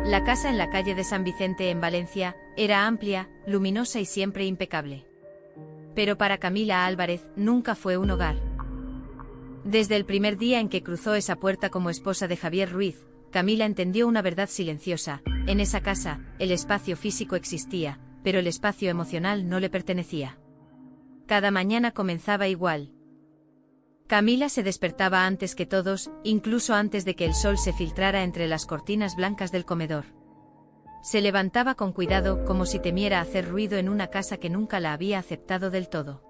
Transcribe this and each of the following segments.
La casa en la calle de San Vicente en Valencia era amplia, luminosa y siempre impecable. Pero para Camila Álvarez nunca fue un hogar. Desde el primer día en que cruzó esa puerta como esposa de Javier Ruiz, Camila entendió una verdad silenciosa: en esa casa, el espacio físico existía, pero el espacio emocional no le pertenecía. Cada mañana comenzaba igual. Camila se despertaba antes que todos, incluso antes de que el sol se filtrara entre las cortinas blancas del comedor. Se levantaba con cuidado, como si temiera hacer ruido en una casa que nunca la había aceptado del todo.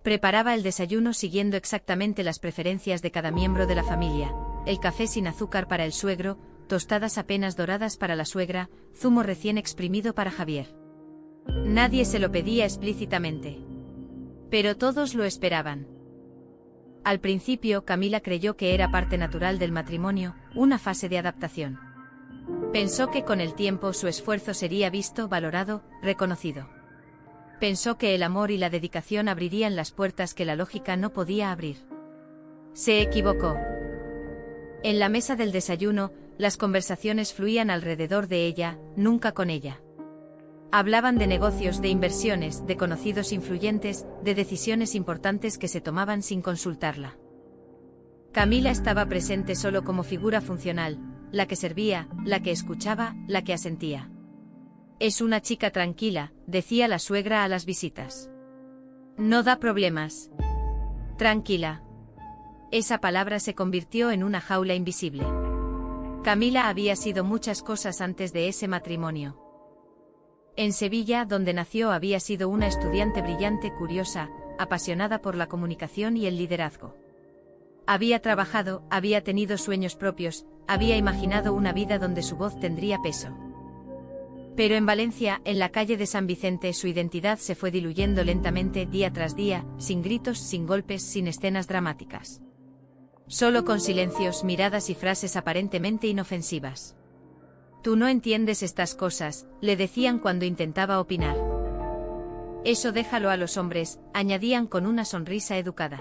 Preparaba el desayuno siguiendo exactamente las preferencias de cada miembro de la familia: el café sin azúcar para el suegro, tostadas apenas doradas para la suegra, zumo recién exprimido para Javier. Nadie se lo pedía explícitamente. Pero todos lo esperaban. Al principio, Camila creyó que era parte natural del matrimonio, una fase de adaptación. Pensó que con el tiempo su esfuerzo sería visto, valorado, reconocido. Pensó que el amor y la dedicación abrirían las puertas que la lógica no podía abrir. Se equivocó. En la mesa del desayuno, las conversaciones fluían alrededor de ella, nunca con ella. Hablaban de negocios, de inversiones, de conocidos influyentes, de decisiones importantes que se tomaban sin consultarla. Camila estaba presente solo como figura funcional, la que servía, la que escuchaba, la que asentía. «Es una chica tranquila», decía la suegra a las visitas. «No da problemas». Tranquila. Esa palabra se convirtió en una jaula invisible. Camila había sido muchas cosas antes de ese matrimonio. En Sevilla, donde nació, había sido una estudiante brillante, curiosa, apasionada por la comunicación y el liderazgo. Había trabajado, había tenido sueños propios, había imaginado una vida donde su voz tendría peso. Pero en Valencia, en la calle de San Vicente, su identidad se fue diluyendo lentamente, día tras día, sin gritos, sin golpes, sin escenas dramáticas. Solo con silencios, miradas y frases aparentemente inofensivas. «Tú no entiendes estas cosas», le decían cuando intentaba opinar. «Eso déjalo a los hombres», añadían con una sonrisa educada.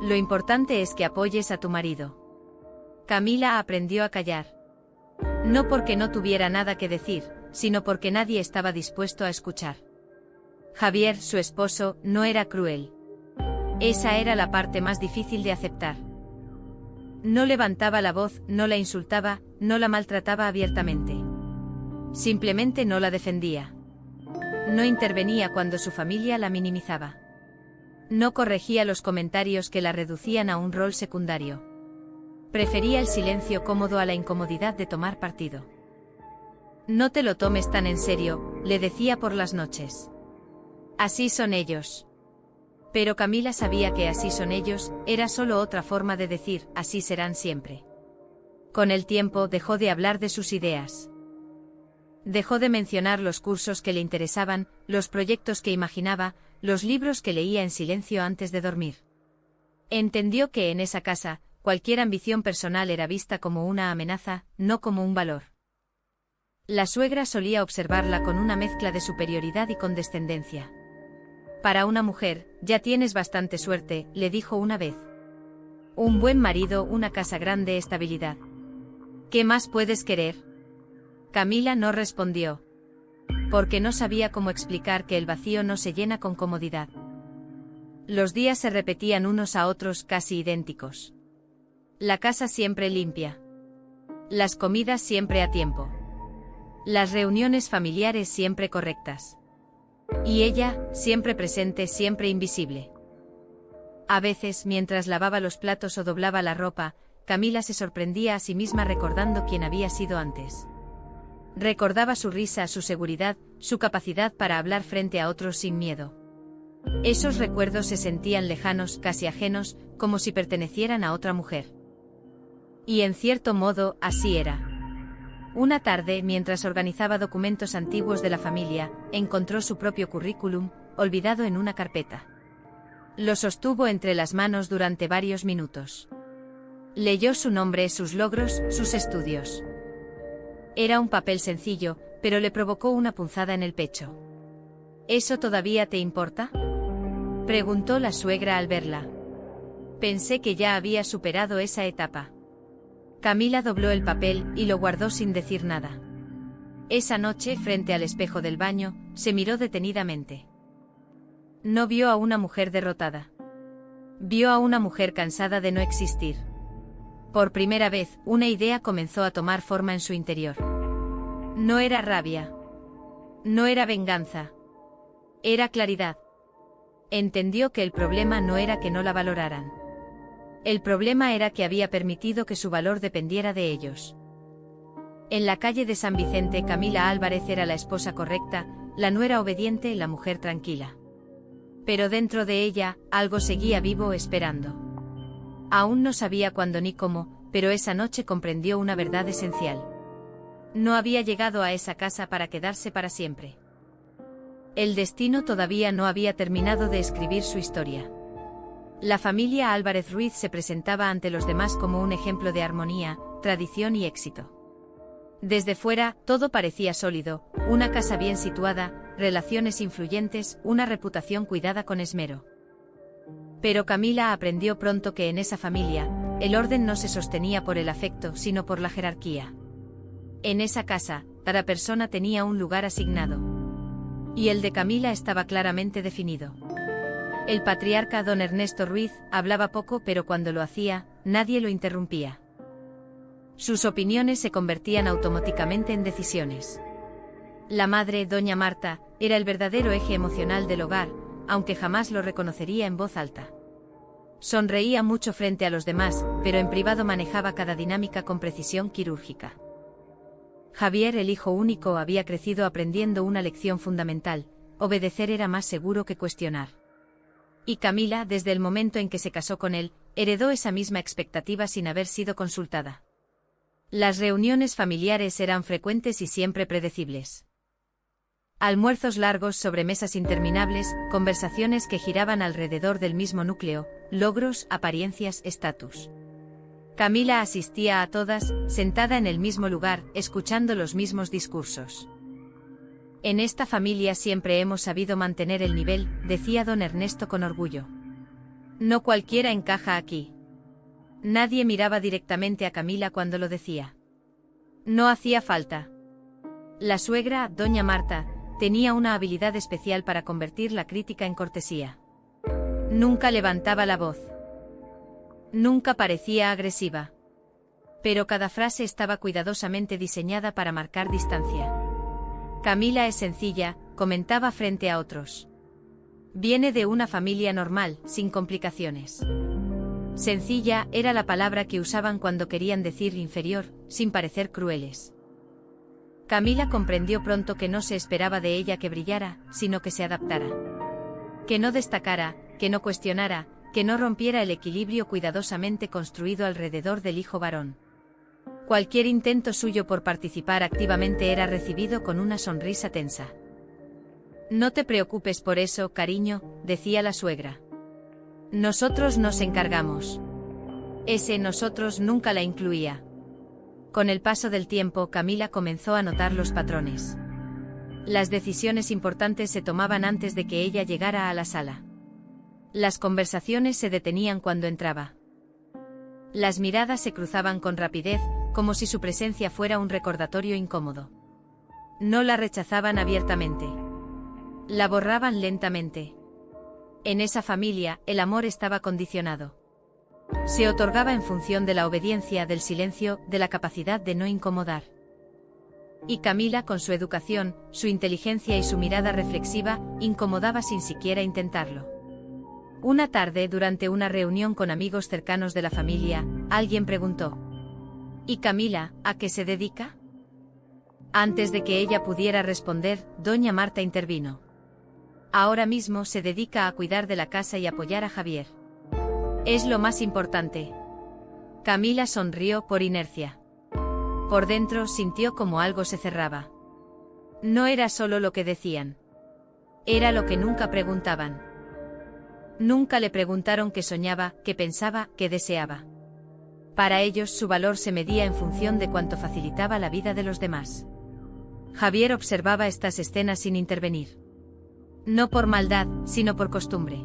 «Lo importante es que apoyes a tu marido». Camila aprendió a callar. No porque no tuviera nada que decir, sino porque nadie estaba dispuesto a escuchar. Javier, su esposo, no era cruel. Esa era la parte más difícil de aceptar. No levantaba la voz, no la insultaba, no la maltrataba abiertamente. Simplemente no la defendía. No intervenía cuando su familia la minimizaba. No corregía los comentarios que la reducían a un rol secundario. Prefería el silencio cómodo a la incomodidad de tomar partido. «No te lo tomes tan en serio», le decía por las noches. «Así son ellos». Pero Camila sabía que así son ellos era solo otra forma de decir así serán siempre. Con el tiempo dejó de hablar de sus ideas. Dejó de mencionar los cursos que le interesaban, los proyectos que imaginaba, los libros que leía en silencio antes de dormir. Entendió que en esa casa, cualquier ambición personal era vista como una amenaza, no como un valor. La suegra solía observarla con una mezcla de superioridad y condescendencia. «Para una mujer, ya tienes bastante suerte», le dijo una vez. «Un buen marido, una casa grande, estabilidad. ¿Qué más puedes querer?» Camila no respondió. Porque no sabía cómo explicar que el vacío no se llena con comodidad. Los días se repetían unos a otros casi idénticos. La casa siempre limpia. Las comidas siempre a tiempo. Las reuniones familiares siempre correctas. Y ella, siempre presente, siempre invisible. A veces, mientras lavaba los platos o doblaba la ropa, Camila se sorprendía a sí misma recordando quién había sido antes. Recordaba su risa, su seguridad, su capacidad para hablar frente a otros sin miedo. Esos recuerdos se sentían lejanos, casi ajenos, como si pertenecieran a otra mujer. Y en cierto modo, así era. Una tarde, mientras organizaba documentos antiguos de la familia, encontró su propio currículum, olvidado en una carpeta. Lo sostuvo entre las manos durante varios minutos. Leyó su nombre, sus logros, sus estudios. Era un papel sencillo, pero le provocó una punzada en el pecho. ¿Eso todavía te importa?, preguntó la suegra al verla. Pensé que ya había superado esa etapa. Camila dobló el papel y lo guardó sin decir nada. Esa noche, frente al espejo del baño, se miró detenidamente. No vio a una mujer derrotada. Vio a una mujer cansada de no existir. Por primera vez, una idea comenzó a tomar forma en su interior. No era rabia. No era venganza. Era claridad. Entendió que el problema no era que no la valoraran. El problema era que había permitido que su valor dependiera de ellos. En la calle de San Vicente, Camila Álvarez era la esposa correcta, la nuera obediente, la mujer tranquila. Pero dentro de ella, algo seguía vivo esperando. Aún no sabía cuándo ni cómo, pero esa noche comprendió una verdad esencial. No había llegado a esa casa para quedarse para siempre. El destino todavía no había terminado de escribir su historia. La familia Álvarez Ruiz se presentaba ante los demás como un ejemplo de armonía, tradición y éxito. Desde fuera, todo parecía sólido, una casa bien situada, relaciones influyentes, una reputación cuidada con esmero. Pero Camila aprendió pronto que en esa familia, el orden no se sostenía por el afecto, sino por la jerarquía. En esa casa, cada persona tenía un lugar asignado. Y el de Camila estaba claramente definido. El patriarca don Ernesto Ruiz hablaba poco, pero cuando lo hacía, nadie lo interrumpía. Sus opiniones se convertían automáticamente en decisiones. La madre, doña Marta, era el verdadero eje emocional del hogar, aunque jamás lo reconocería en voz alta. Sonreía mucho frente a los demás, pero en privado manejaba cada dinámica con precisión quirúrgica. Javier, el hijo único, había crecido aprendiendo una lección fundamental: obedecer era más seguro que cuestionar. Y Camila, desde el momento en que se casó con él, heredó esa misma expectativa sin haber sido consultada. Las reuniones familiares eran frecuentes y siempre predecibles. Almuerzos largos, sobremesas interminables, conversaciones que giraban alrededor del mismo núcleo: logros, apariencias, estatus. Camila asistía a todas, sentada en el mismo lugar, escuchando los mismos discursos. En esta familia siempre hemos sabido mantener el nivel, decía don Ernesto con orgullo. No cualquiera encaja aquí. Nadie miraba directamente a Camila cuando lo decía. No hacía falta. La suegra, doña Marta, tenía una habilidad especial para convertir la crítica en cortesía. Nunca levantaba la voz. Nunca parecía agresiva. Pero cada frase estaba cuidadosamente diseñada para marcar distancia. Camila es sencilla, comentaba frente a otros. Viene de una familia normal, sin complicaciones. Sencilla era la palabra que usaban cuando querían decir inferior, sin parecer crueles. Camila comprendió pronto que no se esperaba de ella que brillara, sino que se adaptara. Que no destacara, que no cuestionara, que no rompiera el equilibrio cuidadosamente construido alrededor del hijo varón. Cualquier intento suyo por participar activamente era recibido con una sonrisa tensa. No te preocupes por eso, cariño, decía la suegra. Nosotros nos encargamos. Ese nosotros nunca la incluía. Con el paso del tiempo, Camila comenzó a notar los patrones. Las decisiones importantes se tomaban antes de que ella llegara a la sala. Las conversaciones se detenían cuando entraba. Las miradas se cruzaban con rapidez, como si su presencia fuera un recordatorio incómodo. No la rechazaban abiertamente. La borraban lentamente. En esa familia, el amor estaba condicionado. Se otorgaba en función de la obediencia, del silencio, de la capacidad de no incomodar. Y Camila, con su educación, su inteligencia y su mirada reflexiva, incomodaba sin siquiera intentarlo. Una tarde, durante una reunión con amigos cercanos de la familia, alguien preguntó: ¿Y Camila, a qué se dedica? Antes de que ella pudiera responder, doña Marta intervino. Ahora mismo se dedica a cuidar de la casa y apoyar a Javier. Es lo más importante. Camila sonrió por inercia. Por dentro sintió como algo se cerraba. No era solo lo que decían. Era lo que nunca preguntaban. Nunca le preguntaron qué soñaba, qué pensaba, qué deseaba. Para ellos su valor se medía en función de cuánto facilitaba la vida de los demás. Javier observaba estas escenas sin intervenir. No por maldad, sino por costumbre.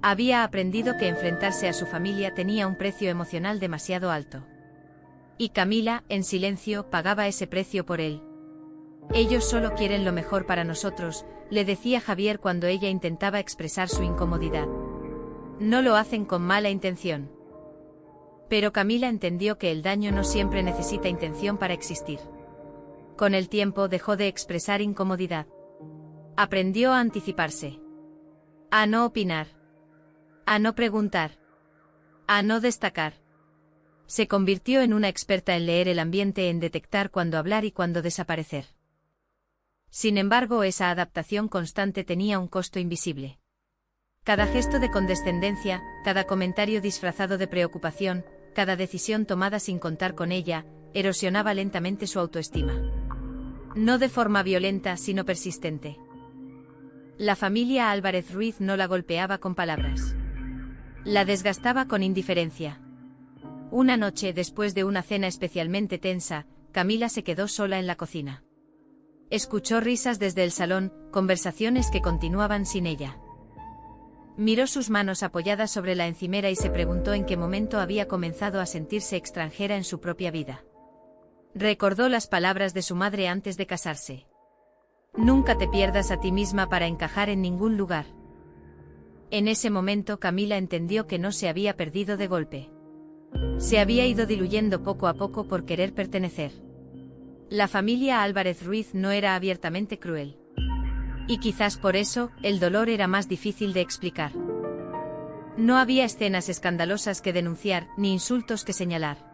Había aprendido que enfrentarse a su familia tenía un precio emocional demasiado alto. Y Camila, en silencio, pagaba ese precio por él. Ellos solo quieren lo mejor para nosotros, le decía Javier cuando ella intentaba expresar su incomodidad. No lo hacen con mala intención. Pero Camila entendió que el daño no siempre necesita intención para existir. Con el tiempo dejó de expresar incomodidad. Aprendió a anticiparse. A no opinar. A no preguntar. A no destacar. Se convirtió en una experta en leer el ambiente, en detectar cuándo hablar y cuándo desaparecer. Sin embargo, esa adaptación constante tenía un costo invisible. Cada gesto de condescendencia, cada comentario disfrazado de preocupación, cada decisión tomada sin contar con ella, erosionaba lentamente su autoestima. No de forma violenta, sino persistente. La familia Álvarez Ruiz no la golpeaba con palabras. La desgastaba con indiferencia. Una noche, después de una cena especialmente tensa, Camila se quedó sola en la cocina. Escuchó risas desde el salón, conversaciones que continuaban sin ella. Miró sus manos apoyadas sobre la encimera y se preguntó en qué momento había comenzado a sentirse extranjera en su propia vida. Recordó las palabras de su madre antes de casarse. Nunca te pierdas a ti misma para encajar en ningún lugar. En ese momento Camila entendió que no se había perdido de golpe. Se había ido diluyendo poco a poco por querer pertenecer. La familia Álvarez Ruiz no era abiertamente cruel. Y quizás por eso, el dolor era más difícil de explicar. No había escenas escandalosas que denunciar, ni insultos que señalar.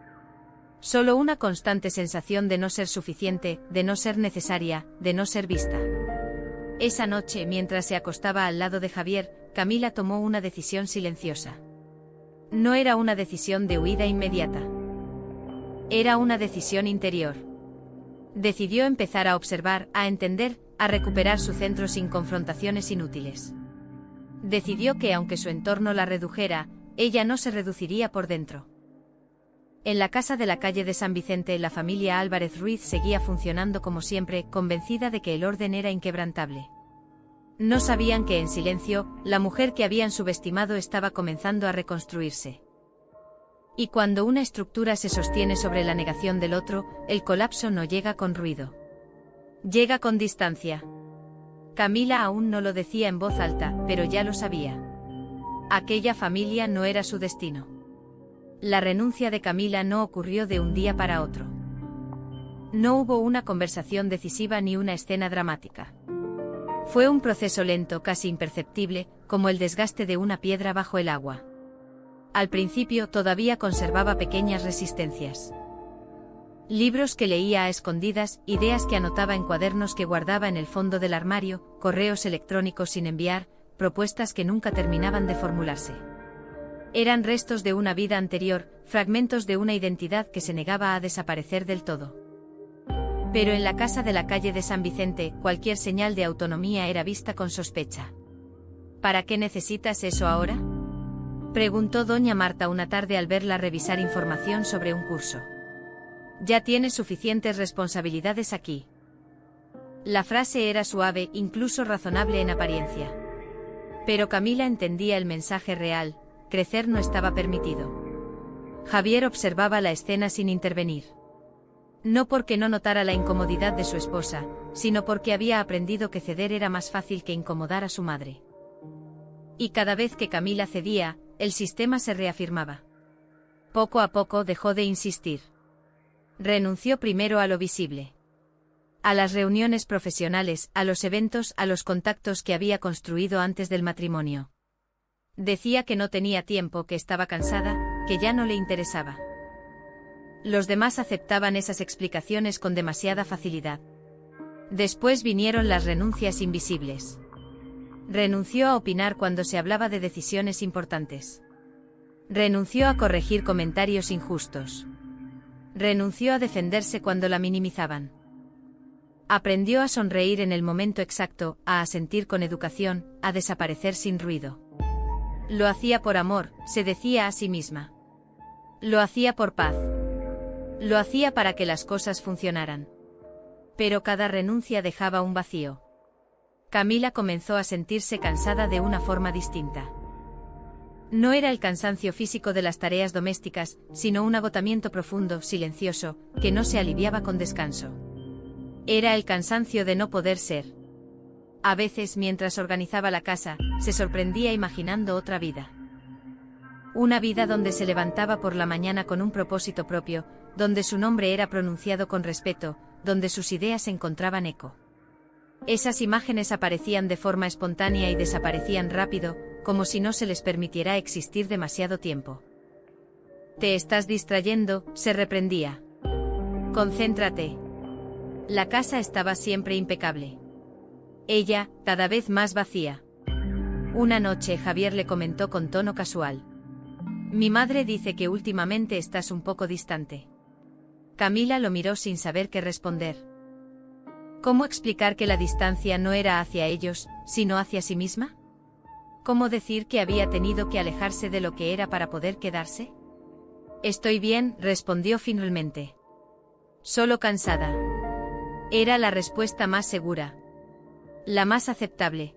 Solo una constante sensación de no ser suficiente, de no ser necesaria, de no ser vista. Esa noche, mientras se acostaba al lado de Javier, Camila tomó una decisión silenciosa. No era una decisión de huida inmediata. Era una decisión interior. Decidió empezar a observar, a entender, a recuperar su centro sin confrontaciones inútiles. Decidió que aunque su entorno la redujera, ella no se reduciría por dentro. En la casa de la calle de San Vicente, la familia Álvarez Ruiz seguía funcionando como siempre, convencida de que el orden era inquebrantable. No sabían que en silencio, la mujer que habían subestimado estaba comenzando a reconstruirse. Y cuando una estructura se sostiene sobre la negación del otro, el colapso no llega con ruido. Llega con distancia. Camila aún no lo decía en voz alta, pero ya lo sabía. Aquella familia no era su destino. La renuncia de Camila no ocurrió de un día para otro. No hubo una conversación decisiva ni una escena dramática. Fue un proceso lento, casi imperceptible, como el desgaste de una piedra bajo el agua. Al principio todavía conservaba pequeñas resistencias. Libros que leía a escondidas, ideas que anotaba en cuadernos que guardaba en el fondo del armario, correos electrónicos sin enviar, propuestas que nunca terminaban de formularse. Eran restos de una vida anterior, fragmentos de una identidad que se negaba a desaparecer del todo. Pero en la casa de la calle de San Vicente, cualquier señal de autonomía era vista con sospecha. ¿Para qué necesitas eso ahora?, preguntó doña Marta una tarde al verla revisar información sobre un curso. Ya tienes suficientes responsabilidades aquí. La frase era suave, incluso razonable en apariencia. Pero Camila entendía el mensaje real: crecer no estaba permitido. Javier observaba la escena sin intervenir. No porque no notara la incomodidad de su esposa, sino porque había aprendido que ceder era más fácil que incomodar a su madre. Y cada vez que Camila cedía, el sistema se reafirmaba. Poco a poco dejó de insistir. Renunció primero a lo visible. A las reuniones profesionales, a los eventos, a los contactos que había construido antes del matrimonio. Decía que no tenía tiempo, que estaba cansada, que ya no le interesaba. Los demás aceptaban esas explicaciones con demasiada facilidad. Después vinieron las renuncias invisibles. Renunció a opinar cuando se hablaba de decisiones importantes. Renunció a corregir comentarios injustos. Renunció a defenderse cuando la minimizaban. Aprendió a sonreír en el momento exacto, a asentir con educación, a desaparecer sin ruido. Lo hacía por amor, se decía a sí misma. Lo hacía por paz. Lo hacía para que las cosas funcionaran. Pero cada renuncia dejaba un vacío. Camila comenzó a sentirse cansada de una forma distinta. No era el cansancio físico de las tareas domésticas, sino un agotamiento profundo, silencioso, que no se aliviaba con descanso. Era el cansancio de no poder ser. A veces, mientras organizaba la casa, se sorprendía imaginando otra vida. Una vida donde se levantaba por la mañana con un propósito propio, donde su nombre era pronunciado con respeto, donde sus ideas encontraban eco. Esas imágenes aparecían de forma espontánea y desaparecían rápido, como si no se les permitiera existir demasiado tiempo. «Te estás distrayendo», se reprendía. «Concéntrate». La casa estaba siempre impecable. Ella, cada vez más vacía. Una noche Javier le comentó con tono casual: «Mi madre dice que últimamente estás un poco distante». Camila lo miró sin saber qué responder. ¿Cómo explicar que la distancia no era hacia ellos, sino hacia sí misma? ¿Cómo decir que había tenido que alejarse de lo que era para poder quedarse? «Estoy bien», respondió finalmente. «Solo cansada». Era la respuesta más segura. La más aceptable.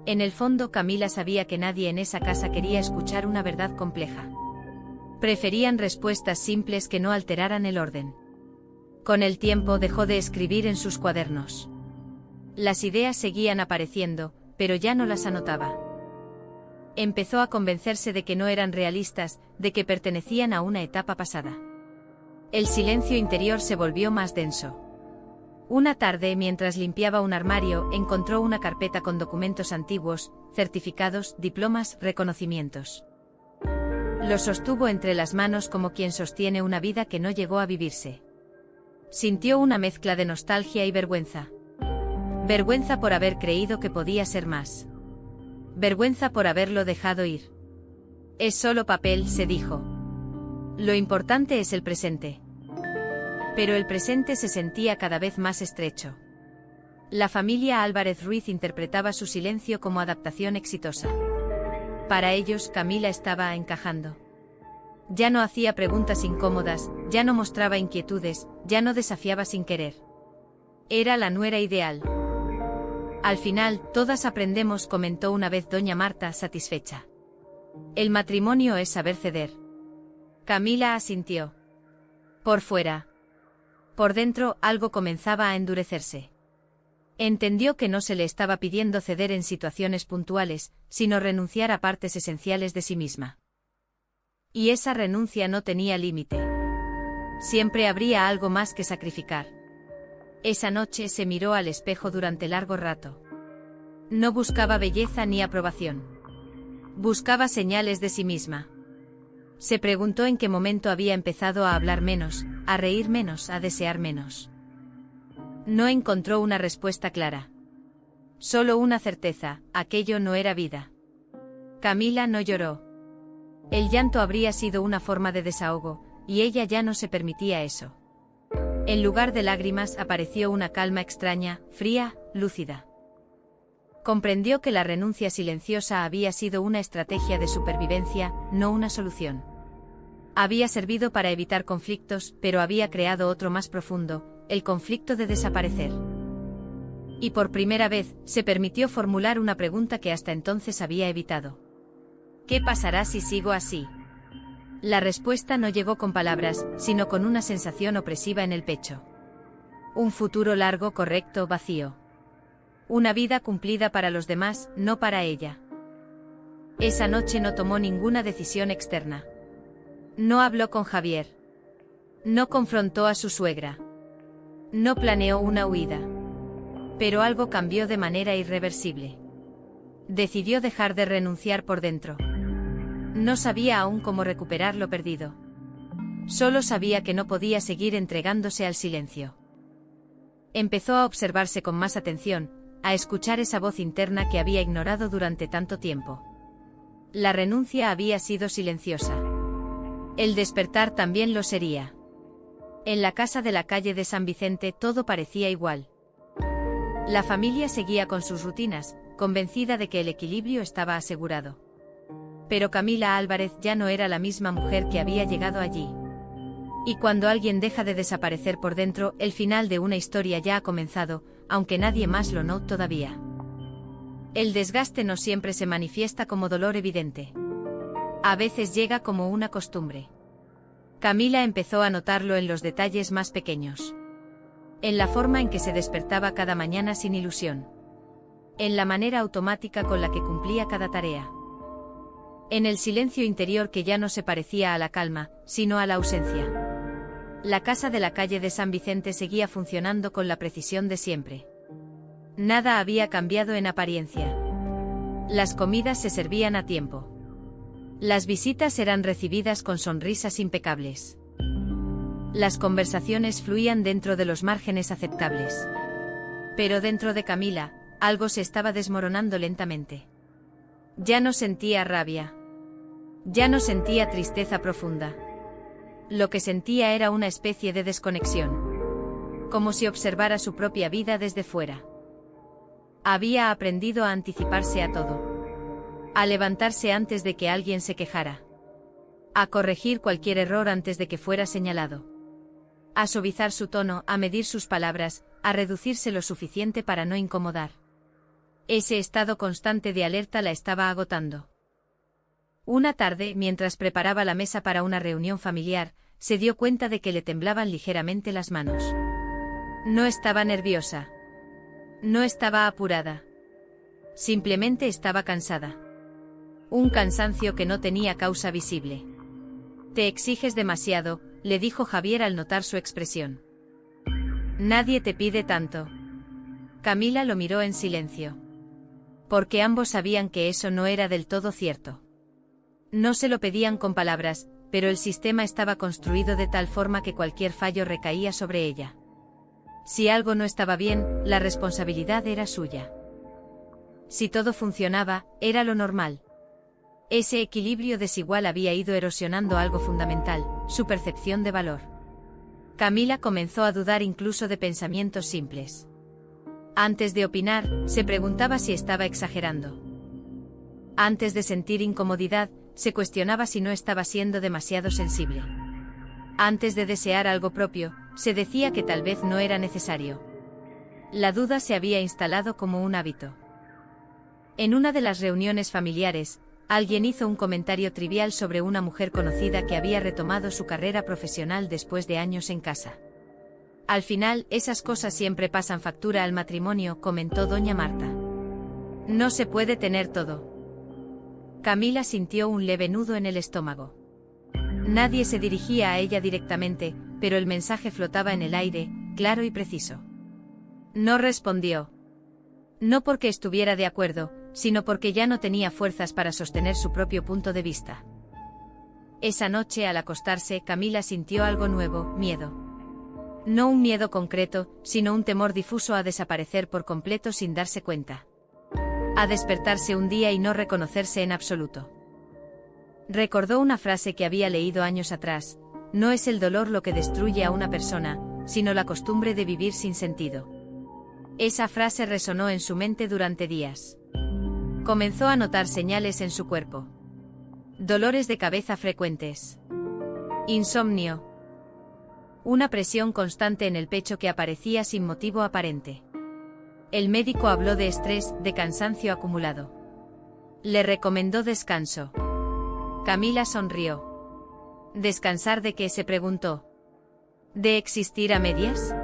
En el fondo Camila sabía que nadie en esa casa quería escuchar una verdad compleja. Preferían respuestas simples que no alteraran el orden. Con el tiempo dejó de escribir en sus cuadernos. Las ideas seguían apareciendo, pero ya no las anotaba. Empezó a convencerse de que no eran realistas, de que pertenecían a una etapa pasada. El silencio interior se volvió más denso. Una tarde, mientras limpiaba un armario, encontró una carpeta con documentos antiguos, certificados, diplomas, reconocimientos. Lo sostuvo entre las manos como quien sostiene una vida que no llegó a vivirse. Sintió una mezcla de nostalgia y vergüenza. Vergüenza por haber creído que podía ser más. Vergüenza por haberlo dejado ir. «Es solo papel», se dijo. «Lo importante es el presente». Pero el presente se sentía cada vez más estrecho. La familia Álvarez Ruiz interpretaba su silencio como adaptación exitosa. Para ellos, Camila estaba encajando. Ya no hacía preguntas incómodas, ya no mostraba inquietudes, ya no desafiaba sin querer. Era la nuera ideal. «Al final, todas aprendemos», comentó una vez doña Marta, satisfecha. «El matrimonio es saber ceder». Camila asintió. Por fuera. Por dentro, algo comenzaba a endurecerse. Entendió que no se le estaba pidiendo ceder en situaciones puntuales, sino renunciar a partes esenciales de sí misma. Y esa renuncia no tenía límite. Siempre habría algo más que sacrificar. Esa noche se miró al espejo durante largo rato. No buscaba belleza ni aprobación. Buscaba señales de sí misma. Se preguntó en qué momento había empezado a hablar menos, a reír menos, a desear menos. No encontró una respuesta clara. Solo una certeza: aquello no era vida. Camila no lloró. El llanto habría sido una forma de desahogo, y ella ya no se permitía eso. En lugar de lágrimas apareció una calma extraña, fría, lúcida. Comprendió que la renuncia silenciosa había sido una estrategia de supervivencia, no una solución. Había servido para evitar conflictos, pero había creado otro más profundo, el conflicto de desaparecer. Y por primera vez, se permitió formular una pregunta que hasta entonces había evitado. ¿Qué pasará si sigo así? La respuesta no llegó con palabras, sino con una sensación opresiva en el pecho. Un futuro largo, correcto, vacío. Una vida cumplida para los demás, no para ella. Esa noche no tomó ninguna decisión externa. No habló con Javier. No confrontó a su suegra. No planeó una huida. Pero algo cambió de manera irreversible. Decidió dejar de renunciar por dentro. No sabía aún cómo recuperar lo perdido. Solo sabía que no podía seguir entregándose al silencio. Empezó a observarse con más atención, a escuchar esa voz interna que había ignorado durante tanto tiempo. La renuncia había sido silenciosa. El despertar también lo sería. En la casa de la calle de San Vicente todo parecía igual. La familia seguía con sus rutinas, convencida de que el equilibrio estaba asegurado. Pero Camila Álvarez ya no era la misma mujer que había llegado allí. Y cuando alguien deja de desaparecer por dentro, el final de una historia ya ha comenzado, aunque nadie más lo notó todavía. El desgaste no siempre se manifiesta como dolor evidente. A veces llega como una costumbre. Camila empezó a notarlo en los detalles más pequeños. En la forma en que se despertaba cada mañana sin ilusión. En la manera automática con la que cumplía cada tarea. En el silencio interior que ya no se parecía a la calma, sino a la ausencia. La casa de la calle de San Vicente seguía funcionando con la precisión de siempre. Nada había cambiado en apariencia. Las comidas se servían a tiempo. Las visitas eran recibidas con sonrisas impecables. Las conversaciones fluían dentro de los márgenes aceptables. Pero dentro de Camila, algo se estaba desmoronando lentamente. Ya no sentía rabia. Ya no sentía tristeza profunda. Lo que sentía era una especie de desconexión. Como si observara su propia vida desde fuera. Había aprendido a anticiparse a todo. A levantarse antes de que alguien se quejara. A corregir cualquier error antes de que fuera señalado. A suavizar su tono, a medir sus palabras, a reducirse lo suficiente para no incomodar. Ese estado constante de alerta la estaba agotando. Una tarde, mientras preparaba la mesa para una reunión familiar, se dio cuenta de que le temblaban ligeramente las manos. No estaba nerviosa. No estaba apurada. Simplemente estaba cansada. Un cansancio que no tenía causa visible. Te exiges demasiado, le dijo Javier al notar su expresión. Nadie te pide tanto. Camila lo miró en silencio. Porque ambos sabían que eso no era del todo cierto. No se lo pedían con palabras, pero el sistema estaba construido de tal forma que cualquier fallo recaía sobre ella. Si algo no estaba bien, la responsabilidad era suya. Si todo funcionaba, era lo normal. Ese equilibrio desigual había ido erosionando algo fundamental, su percepción de valor. Camila comenzó a dudar incluso de pensamientos simples. Antes de opinar, se preguntaba si estaba exagerando. Antes de sentir incomodidad, se cuestionaba si no estaba siendo demasiado sensible. Antes de desear algo propio, se decía que tal vez no era necesario. La duda se había instalado como un hábito. En una de las reuniones familiares, alguien hizo un comentario trivial sobre una mujer conocida que había retomado su carrera profesional después de años en casa. Al final, esas cosas siempre pasan factura al matrimonio, comentó doña Marta. No se puede tener todo. Camila sintió un leve nudo en el estómago. Nadie se dirigía a ella directamente, pero el mensaje flotaba en el aire, claro y preciso. No respondió. No porque estuviera de acuerdo, sino porque ya no tenía fuerzas para sostener su propio punto de vista. Esa noche al acostarse, Camila sintió algo nuevo, miedo. No un miedo concreto, sino un temor difuso a desaparecer por completo sin darse cuenta. A despertarse un día y no reconocerse en absoluto. Recordó una frase que había leído años atrás: no es el dolor lo que destruye a una persona, sino la costumbre de vivir sin sentido. Esa frase resonó en su mente durante días. Comenzó a notar señales en su cuerpo. Dolores de cabeza frecuentes. Insomnio. Una presión constante en el pecho que aparecía sin motivo aparente. El médico habló de estrés, de cansancio acumulado. Le recomendó descanso. Camila sonrió. ¿Descansar de qué?, se preguntó. ¿De existir a medias?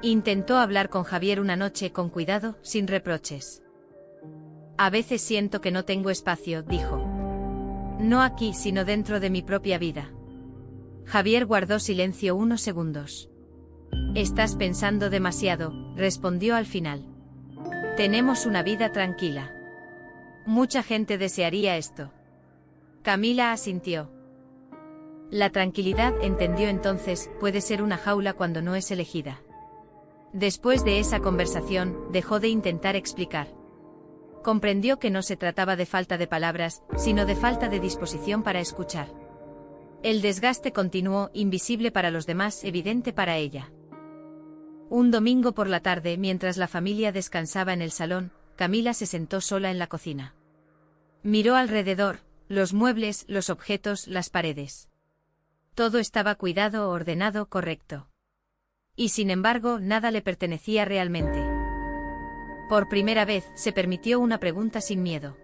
Intentó hablar con Javier una noche con cuidado, sin reproches. A veces siento que no tengo espacio, dijo. No aquí, sino dentro de mi propia vida. Javier guardó silencio unos segundos. Estás pensando demasiado, respondió al final. Tenemos una vida tranquila. Mucha gente desearía esto. Camila asintió. La tranquilidad, entendió entonces, puede ser una jaula cuando no es elegida. Después de esa conversación, dejó de intentar explicar. Comprendió que no se trataba de falta de palabras, sino de falta de disposición para escuchar. El desgaste continuó, invisible para los demás, evidente para ella. Un domingo por la tarde, mientras la familia descansaba en el salón, Camila se sentó sola en la cocina. Miró alrededor, los muebles, los objetos, las paredes. Todo estaba cuidado, ordenado, correcto. Y sin embargo, nada le pertenecía realmente. Por primera vez, se permitió una pregunta sin miedo.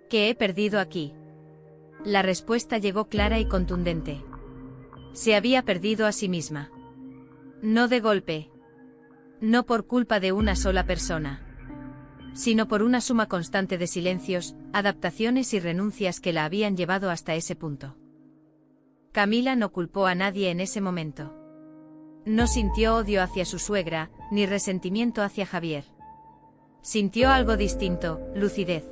¿Qué he perdido aquí? La respuesta llegó clara y contundente. Se había perdido a sí misma. No de golpe. No por culpa de una sola persona, sino por una suma constante de silencios, adaptaciones y renuncias que la habían llevado hasta ese punto. Camila no culpó a nadie en ese momento. No sintió odio hacia su suegra, ni resentimiento hacia Javier. Sintió algo distinto, lucidez.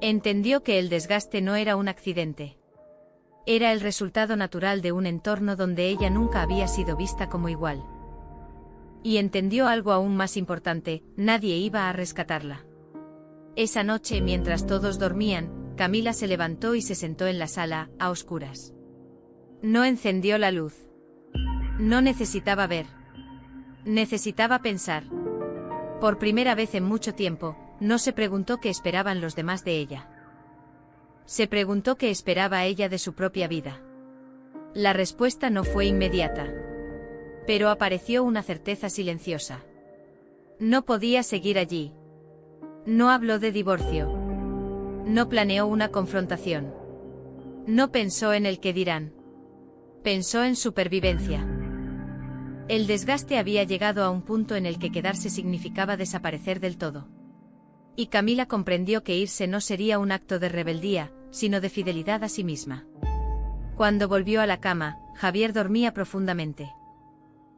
Entendió que el desgaste no era un accidente. Era el resultado natural de un entorno donde ella nunca había sido vista como igual. Y entendió algo aún más importante: nadie iba a rescatarla. Esa noche, mientras todos dormían, Camila se levantó y se sentó en la sala, a oscuras. No encendió la luz. No necesitaba ver. Necesitaba pensar. Por primera vez en mucho tiempo, no se preguntó qué esperaban los demás de ella. Se preguntó qué esperaba ella de su propia vida. La respuesta no fue inmediata. Pero apareció una certeza silenciosa. No podía seguir allí. No habló de divorcio. No planeó una confrontación. No pensó en el qué dirán. Pensó en supervivencia. El desgaste había llegado a un punto en el que quedarse significaba desaparecer del todo. Y Camila comprendió que irse no sería un acto de rebeldía, sino de fidelidad a sí misma. Cuando volvió a la cama, Javier dormía profundamente.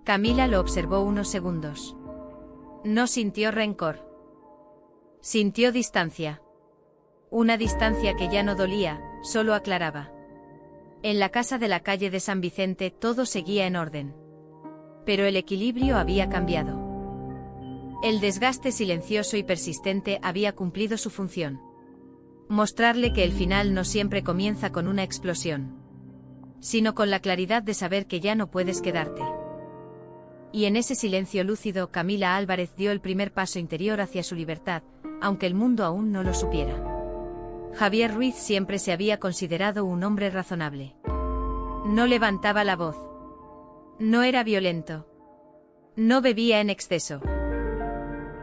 Camila lo observó unos segundos. No sintió rencor. Sintió distancia. Una distancia que ya no dolía, solo aclaraba. En la casa de la calle de San Vicente todo seguía en orden. Pero el equilibrio había cambiado. El desgaste silencioso y persistente había cumplido su función. Mostrarle que el final no siempre comienza con una explosión, sino con la claridad de saber que ya no puedes quedarte. Y en ese silencio lúcido, Camila Álvarez dio el primer paso interior hacia su libertad, aunque el mundo aún no lo supiera. Javier Ruiz siempre se había considerado un hombre razonable. No levantaba la voz. No era violento. No bebía en exceso.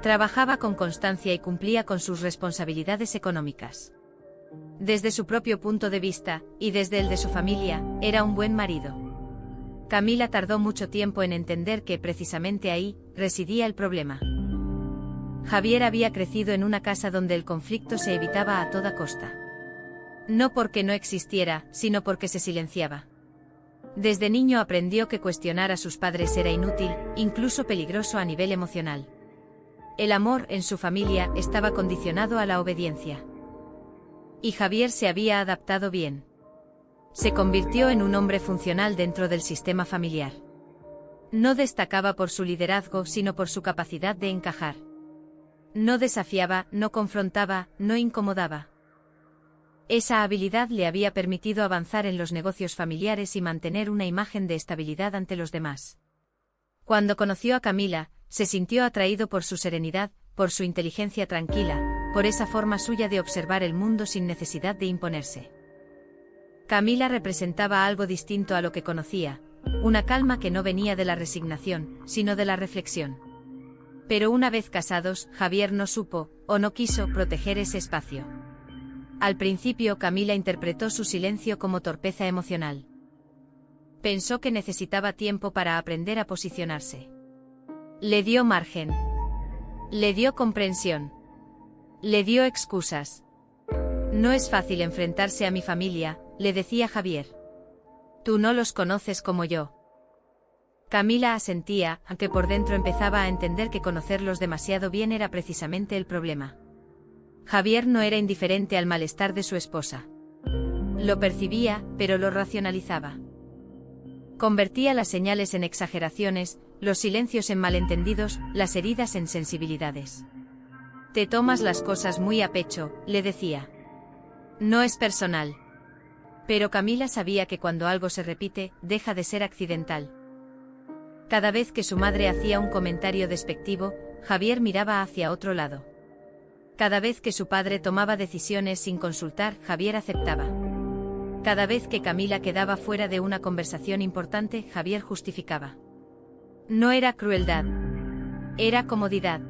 Trabajaba con constancia y cumplía con sus responsabilidades económicas. Desde su propio punto de vista, y desde el de su familia, era un buen marido. Camila tardó mucho tiempo en entender que precisamente ahí residía el problema. Javier había crecido en una casa donde el conflicto se evitaba a toda costa. No porque no existiera, sino porque se silenciaba. Desde niño aprendió que cuestionar a sus padres era inútil, incluso peligroso a nivel emocional. El amor en su familia estaba condicionado a la obediencia. Y Javier se había adaptado bien. Se convirtió en un hombre funcional dentro del sistema familiar. No destacaba por su liderazgo, sino por su capacidad de encajar. No desafiaba, no confrontaba, no incomodaba. Esa habilidad le había permitido avanzar en los negocios familiares y mantener una imagen de estabilidad ante los demás. Cuando conoció a Camila, se sintió atraído por su serenidad, por su inteligencia tranquila, por esa forma suya de observar el mundo sin necesidad de imponerse. Camila representaba algo distinto a lo que conocía, una calma que no venía de la resignación, sino de la reflexión. Pero una vez casados, Javier no supo, o no quiso, proteger ese espacio. Al principio Camila interpretó su silencio como torpeza emocional. Pensó que necesitaba tiempo para aprender a posicionarse. Le dio margen. Le dio comprensión. Le dio excusas. No es fácil enfrentarse a mi familia, le decía Javier. Tú no los conoces como yo. Camila asentía, aunque por dentro empezaba a entender que conocerlos demasiado bien era precisamente el problema. Javier no era indiferente al malestar de su esposa. Lo percibía, pero lo racionalizaba. Convertía las señales en exageraciones, los silencios en malentendidos, las heridas en sensibilidades. Te tomas las cosas muy a pecho, le decía. No es personal. Pero Camila sabía que cuando algo se repite, deja de ser accidental. Cada vez que su madre hacía un comentario despectivo, Javier miraba hacia otro lado. Cada vez que su padre tomaba decisiones sin consultar, Javier aceptaba. Cada vez que Camila quedaba fuera de una conversación importante, Javier justificaba. No era crueldad. Era comodidad.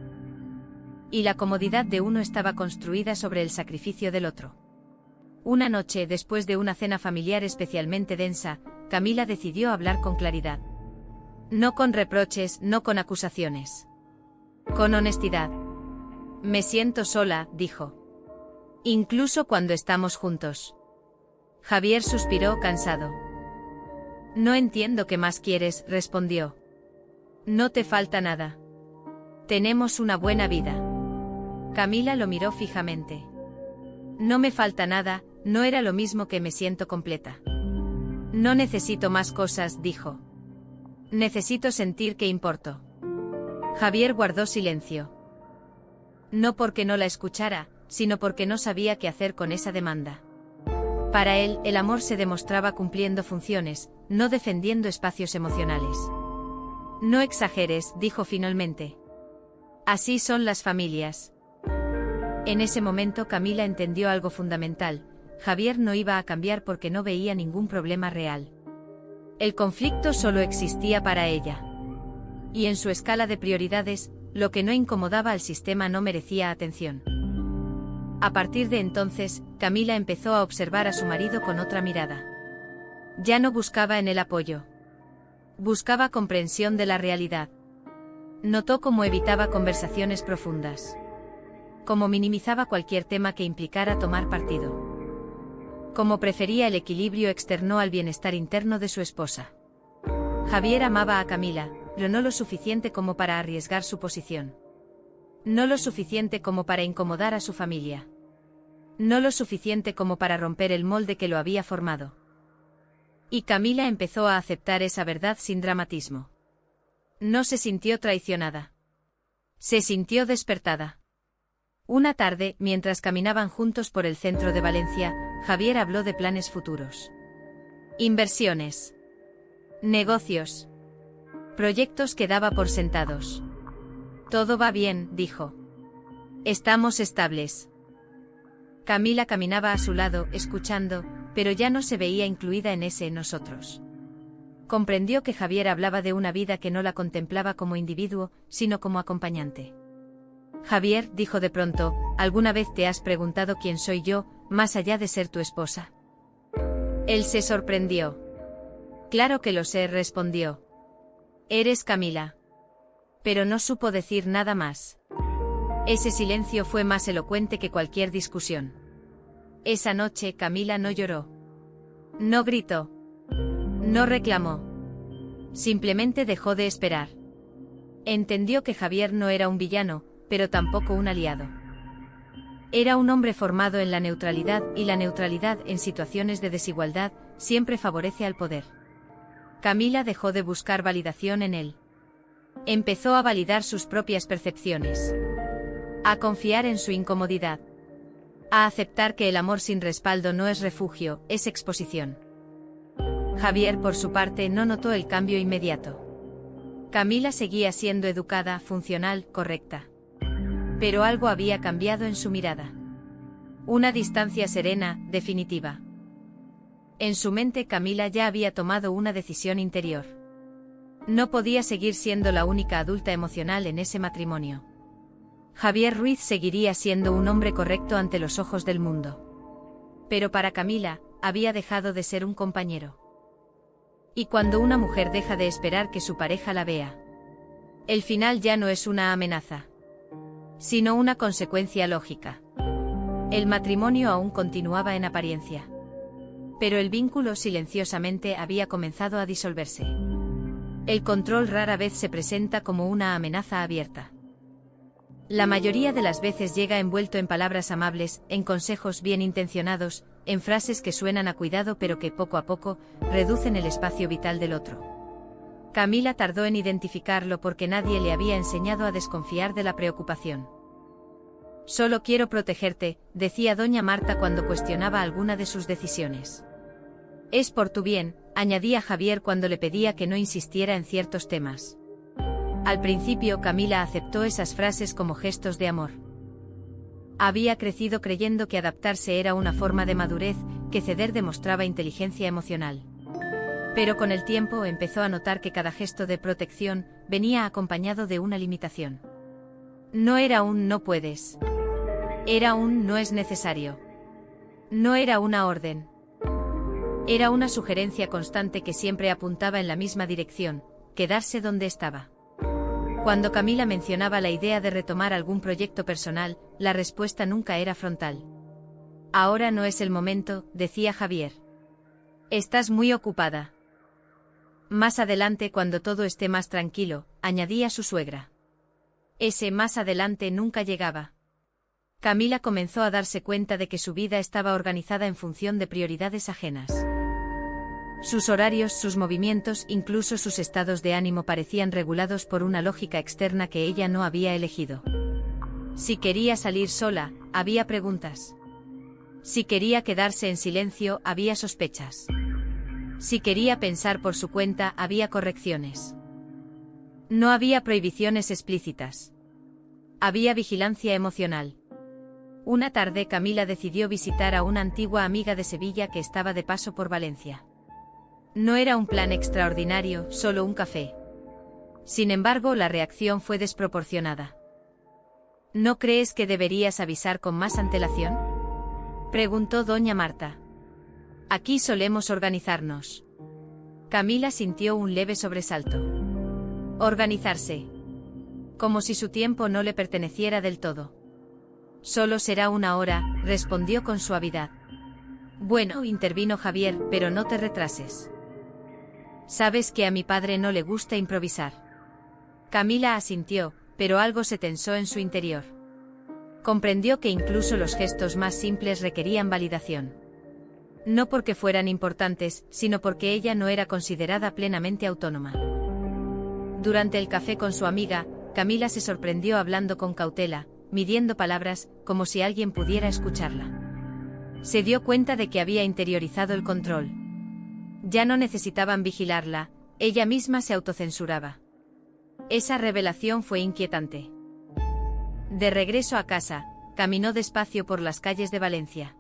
Y la comodidad de uno estaba construida sobre el sacrificio del otro. Una noche, después de una cena familiar especialmente densa, Camila decidió hablar con claridad. No con reproches, no con acusaciones. Con honestidad. Me siento sola, dijo. Incluso cuando estamos juntos. Javier suspiró cansado. No entiendo qué más quieres, respondió. No te falta nada. Tenemos una buena vida. Camila lo miró fijamente. No me falta nada, no era lo mismo que me siento completa. No necesito más cosas, dijo. Necesito sentir que importo. Javier guardó silencio. No porque no la escuchara, sino porque no sabía qué hacer con esa demanda. Para él, el amor se demostraba cumpliendo funciones, no defendiendo espacios emocionales. No exageres, dijo finalmente. Así son las familias. En ese momento Camila entendió algo fundamental. Javier no iba a cambiar porque no veía ningún problema real. El conflicto solo existía para ella. Y en su escala de prioridades, lo que no incomodaba al sistema no merecía atención. A partir de entonces, Camila empezó a observar a su marido con otra mirada. Ya no buscaba en él apoyo. Buscaba comprensión de la realidad. Notó cómo evitaba conversaciones profundas. Cómo minimizaba cualquier tema que implicara tomar partido. Cómo prefería el equilibrio externo al bienestar interno de su esposa. Javier amaba a Camila, pero no lo suficiente como para arriesgar su posición. No lo suficiente como para incomodar a su familia. No lo suficiente como para romper el molde que lo había formado. Y Camila empezó a aceptar esa verdad sin dramatismo. No se sintió traicionada. Se sintió despertada. Una tarde, mientras caminaban juntos por el centro de Valencia, Javier habló de planes futuros. Inversiones. Negocios. Proyectos que daba por sentados. Todo va bien, dijo. Estamos estables. Camila caminaba a su lado, escuchando, pero ya no se veía incluida en ese nosotros. Comprendió que Javier hablaba de una vida que no la contemplaba como individuo, sino como acompañante. Javier, dijo de pronto, ¿alguna vez te has preguntado quién soy yo, más allá de ser tu esposa? Él se sorprendió. Claro que lo sé, respondió. Eres Camila. Pero no supo decir nada más. Ese silencio fue más elocuente que cualquier discusión. Esa noche Camila no lloró. No gritó. No reclamó. Simplemente dejó de esperar. Entendió que Javier no era un villano, pero tampoco un aliado. Era un hombre formado en la neutralidad, y la neutralidad en situaciones de desigualdad siempre favorece al poder. Camila dejó de buscar validación en él. Empezó a validar sus propias percepciones. A confiar en su incomodidad. A aceptar que el amor sin respaldo no es refugio, es exposición. Javier, por su parte, no notó el cambio inmediato. Camila seguía siendo educada, funcional, correcta. Pero algo había cambiado en su mirada. Una distancia serena, definitiva. En su mente Camila ya había tomado una decisión interior. No podía seguir siendo la única adulta emocional en ese matrimonio. Javier Ruiz seguiría siendo un hombre correcto ante los ojos del mundo. Pero para Camila, había dejado de ser un compañero. Y cuando una mujer deja de esperar que su pareja la vea, el final ya no es una amenaza, sino una consecuencia lógica. El matrimonio aún continuaba en apariencia. Pero el vínculo silenciosamente había comenzado a disolverse. El control rara vez se presenta como una amenaza abierta. La mayoría de las veces llega envuelto en palabras amables, en consejos bien intencionados, en frases que suenan a cuidado pero que poco a poco reducen el espacio vital del otro. Camila tardó en identificarlo porque nadie le había enseñado a desconfiar de la preocupación. Solo quiero protegerte, decía doña Marta cuando cuestionaba alguna de sus decisiones. Es por tu bien, añadía Javier cuando le pedía que no insistiera en ciertos temas. Al principio Camila aceptó esas frases como gestos de amor. Había crecido creyendo que adaptarse era una forma de madurez, que ceder demostraba inteligencia emocional. Pero con el tiempo empezó a notar que cada gesto de protección venía acompañado de una limitación. No era un no puedes. Era un no es necesario. No era una orden. Era una sugerencia constante que siempre apuntaba en la misma dirección, quedarse donde estaba. Cuando Camila mencionaba la idea de retomar algún proyecto personal, la respuesta nunca era frontal. Ahora no es el momento, decía Javier. Estás muy ocupada. Más adelante, cuando todo esté más tranquilo, añadía su suegra. Ese más adelante nunca llegaba. Camila comenzó a darse cuenta de que su vida estaba organizada en función de prioridades ajenas. Sus horarios, sus movimientos, incluso sus estados de ánimo parecían regulados por una lógica externa que ella no había elegido. Si quería salir sola, había preguntas. Si quería quedarse en silencio, había sospechas. Si quería pensar por su cuenta, había correcciones. No había prohibiciones explícitas. Había vigilancia emocional. Una tarde Camila decidió visitar a una antigua amiga de Sevilla que estaba de paso por Valencia. No era un plan extraordinario, solo un café. Sin embargo, la reacción fue desproporcionada. ¿No crees que deberías avisar con más antelación?, preguntó doña Marta. Aquí solemos organizarnos. Camila sintió un leve sobresalto. Organizarse. Como si su tiempo no le perteneciera del todo. Solo será una hora, respondió con suavidad. Bueno, intervino Javier, pero no te retrases. Sabes que a mi padre no le gusta improvisar. Camila asintió, pero algo se tensó en su interior. Comprendió que incluso los gestos más simples requerían validación. No porque fueran importantes, sino porque ella no era considerada plenamente autónoma. Durante el café con su amiga, Camila se sorprendió hablando con cautela, midiendo palabras, como si alguien pudiera escucharla. Se dio cuenta de que había interiorizado el control. Ya no necesitaban vigilarla, ella misma se autocensuraba. Esa revelación fue inquietante. De regreso a casa, caminó despacio por las calles de Valencia.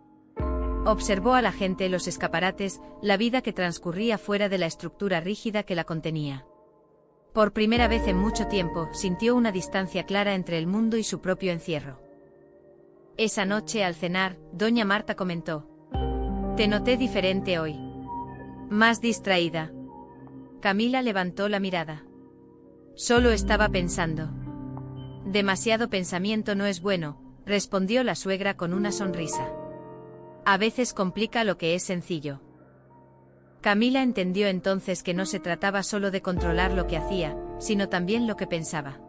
Observó a la gente, los escaparates, la vida que transcurría fuera de la estructura rígida que la contenía. Por primera vez en mucho tiempo, sintió una distancia clara entre el mundo y su propio encierro. Esa noche al cenar, doña Marta comentó: «Te noté diferente hoy. Más distraída». Camila levantó la mirada. Solo estaba pensando. Demasiado pensamiento no es bueno, respondió la suegra con una sonrisa. A veces complica lo que es sencillo. Camila entendió entonces que no se trataba solo de controlar lo que hacía, sino también lo que pensaba.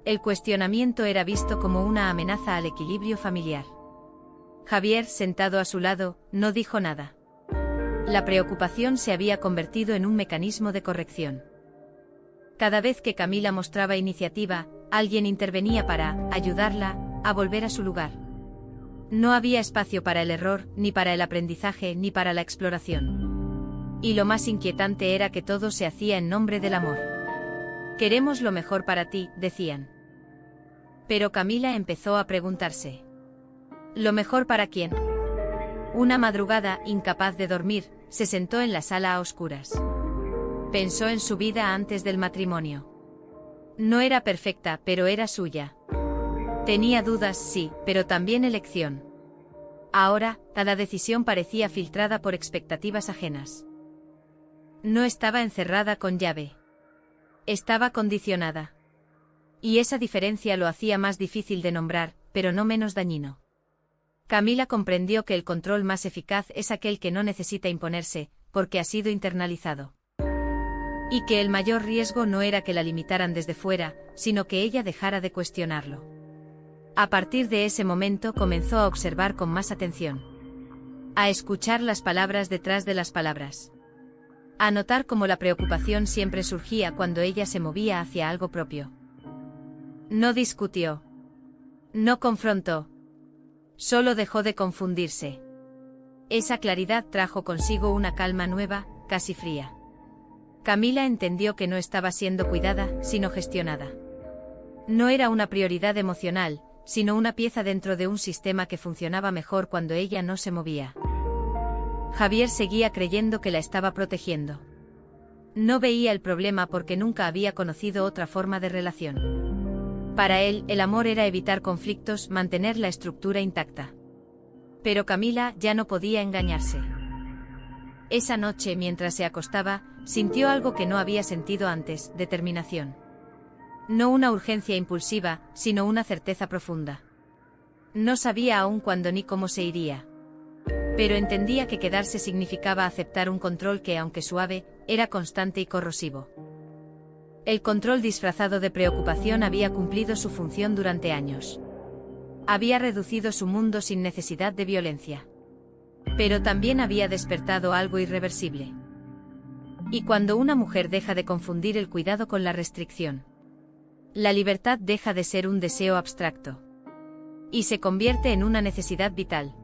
El cuestionamiento era visto como una amenaza al equilibrio familiar. Javier, sentado a su lado, no dijo nada. La preocupación se había convertido en un mecanismo de corrección. Cada vez que Camila mostraba iniciativa, alguien intervenía para ayudarla a volver a su lugar. No había espacio para el error, ni para el aprendizaje, ni para la exploración. Y lo más inquietante era que todo se hacía en nombre del amor. «Queremos lo mejor para ti», decían. Pero Camila empezó a preguntarse. ¿Lo mejor para quién? Una madrugada, incapaz de dormir, se sentó en la sala a oscuras. Pensó en su vida antes del matrimonio. No era perfecta, pero era suya. Tenía dudas, sí, pero también elección. Ahora, cada decisión parecía filtrada por expectativas ajenas. No estaba encerrada con llave. Estaba condicionada. Y esa diferencia lo hacía más difícil de nombrar, pero no menos dañino. Camila comprendió que el control más eficaz es aquel que no necesita imponerse, porque ha sido internalizado. Y que el mayor riesgo no era que la limitaran desde fuera, sino que ella dejara de cuestionarlo. A partir de ese momento comenzó a observar con más atención. A escuchar las palabras detrás de las palabras. A notar cómo la preocupación siempre surgía cuando ella se movía hacia algo propio. No discutió. No confrontó. Solo dejó de confundirse. Esa claridad trajo consigo una calma nueva, casi fría. Camila entendió que no estaba siendo cuidada, sino gestionada. No era una prioridad emocional, sino una pieza dentro de un sistema que funcionaba mejor cuando ella no se movía. Javier seguía creyendo que la estaba protegiendo. No veía el problema porque nunca había conocido otra forma de relación. Para él, el amor era evitar conflictos, mantener la estructura intacta. Pero Camila ya no podía engañarse. Esa noche, mientras se acostaba, sintió algo que no había sentido antes: determinación. No una urgencia impulsiva, sino una certeza profunda. No sabía aún cuándo ni cómo se iría. Pero entendía que quedarse significaba aceptar un control que, aunque suave, era constante y corrosivo. El control disfrazado de preocupación había cumplido su función durante años. Había reducido su mundo sin necesidad de violencia. Pero también había despertado algo irreversible. Y cuando una mujer deja de confundir el cuidado con la restricción, la libertad deja de ser un deseo abstracto y se convierte en una necesidad vital.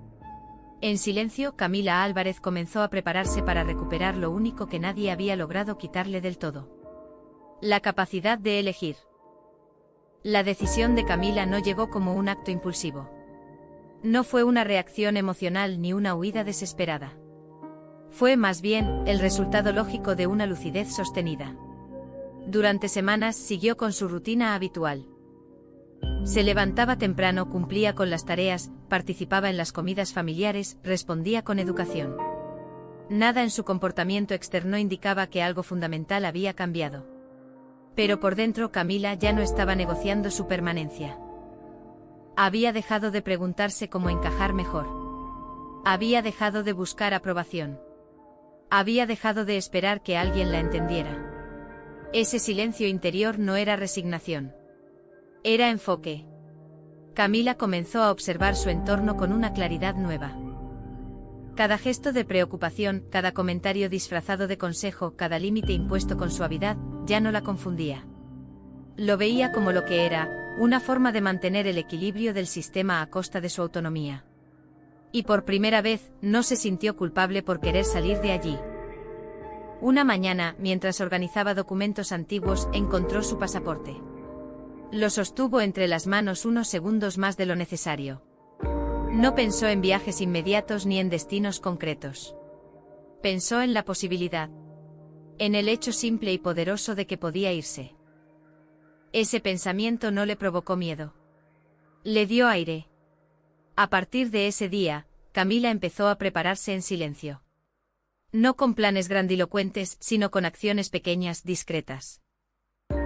En silencio, Camila Álvarez comenzó a prepararse para recuperar lo único que nadie había logrado quitarle del todo: la capacidad de elegir. La decisión de Camila no llegó como un acto impulsivo. No fue una reacción emocional ni una huida desesperada. Fue más bien el resultado lógico de una lucidez sostenida. Durante semanas siguió con su rutina habitual. Se levantaba temprano, cumplía con las tareas, participaba en las comidas familiares, respondía con educación. Nada en su comportamiento externo indicaba que algo fundamental había cambiado. Pero por dentro Camila ya no estaba negociando su permanencia. Había dejado de preguntarse cómo encajar mejor. Había dejado de buscar aprobación. Había dejado de esperar que alguien la entendiera. Ese silencio interior no era resignación. Era enfoque. Camila comenzó a observar su entorno con una claridad nueva. Cada gesto de preocupación, cada comentario disfrazado de consejo, cada límite impuesto con suavidad, ya no la confundía. Lo veía como lo que era: una forma de mantener el equilibrio del sistema a costa de su autonomía. Y por primera vez, no se sintió culpable por querer salir de allí. Una mañana, mientras organizaba documentos antiguos, encontró su pasaporte. Lo sostuvo entre las manos unos segundos más de lo necesario. No pensó en viajes inmediatos ni en destinos concretos. Pensó en la posibilidad. En el hecho simple y poderoso de que podía irse. Ese pensamiento no le provocó miedo. Le dio aire. A partir de ese día, Camila empezó a prepararse en silencio. No con planes grandilocuentes, sino con acciones pequeñas, discretas.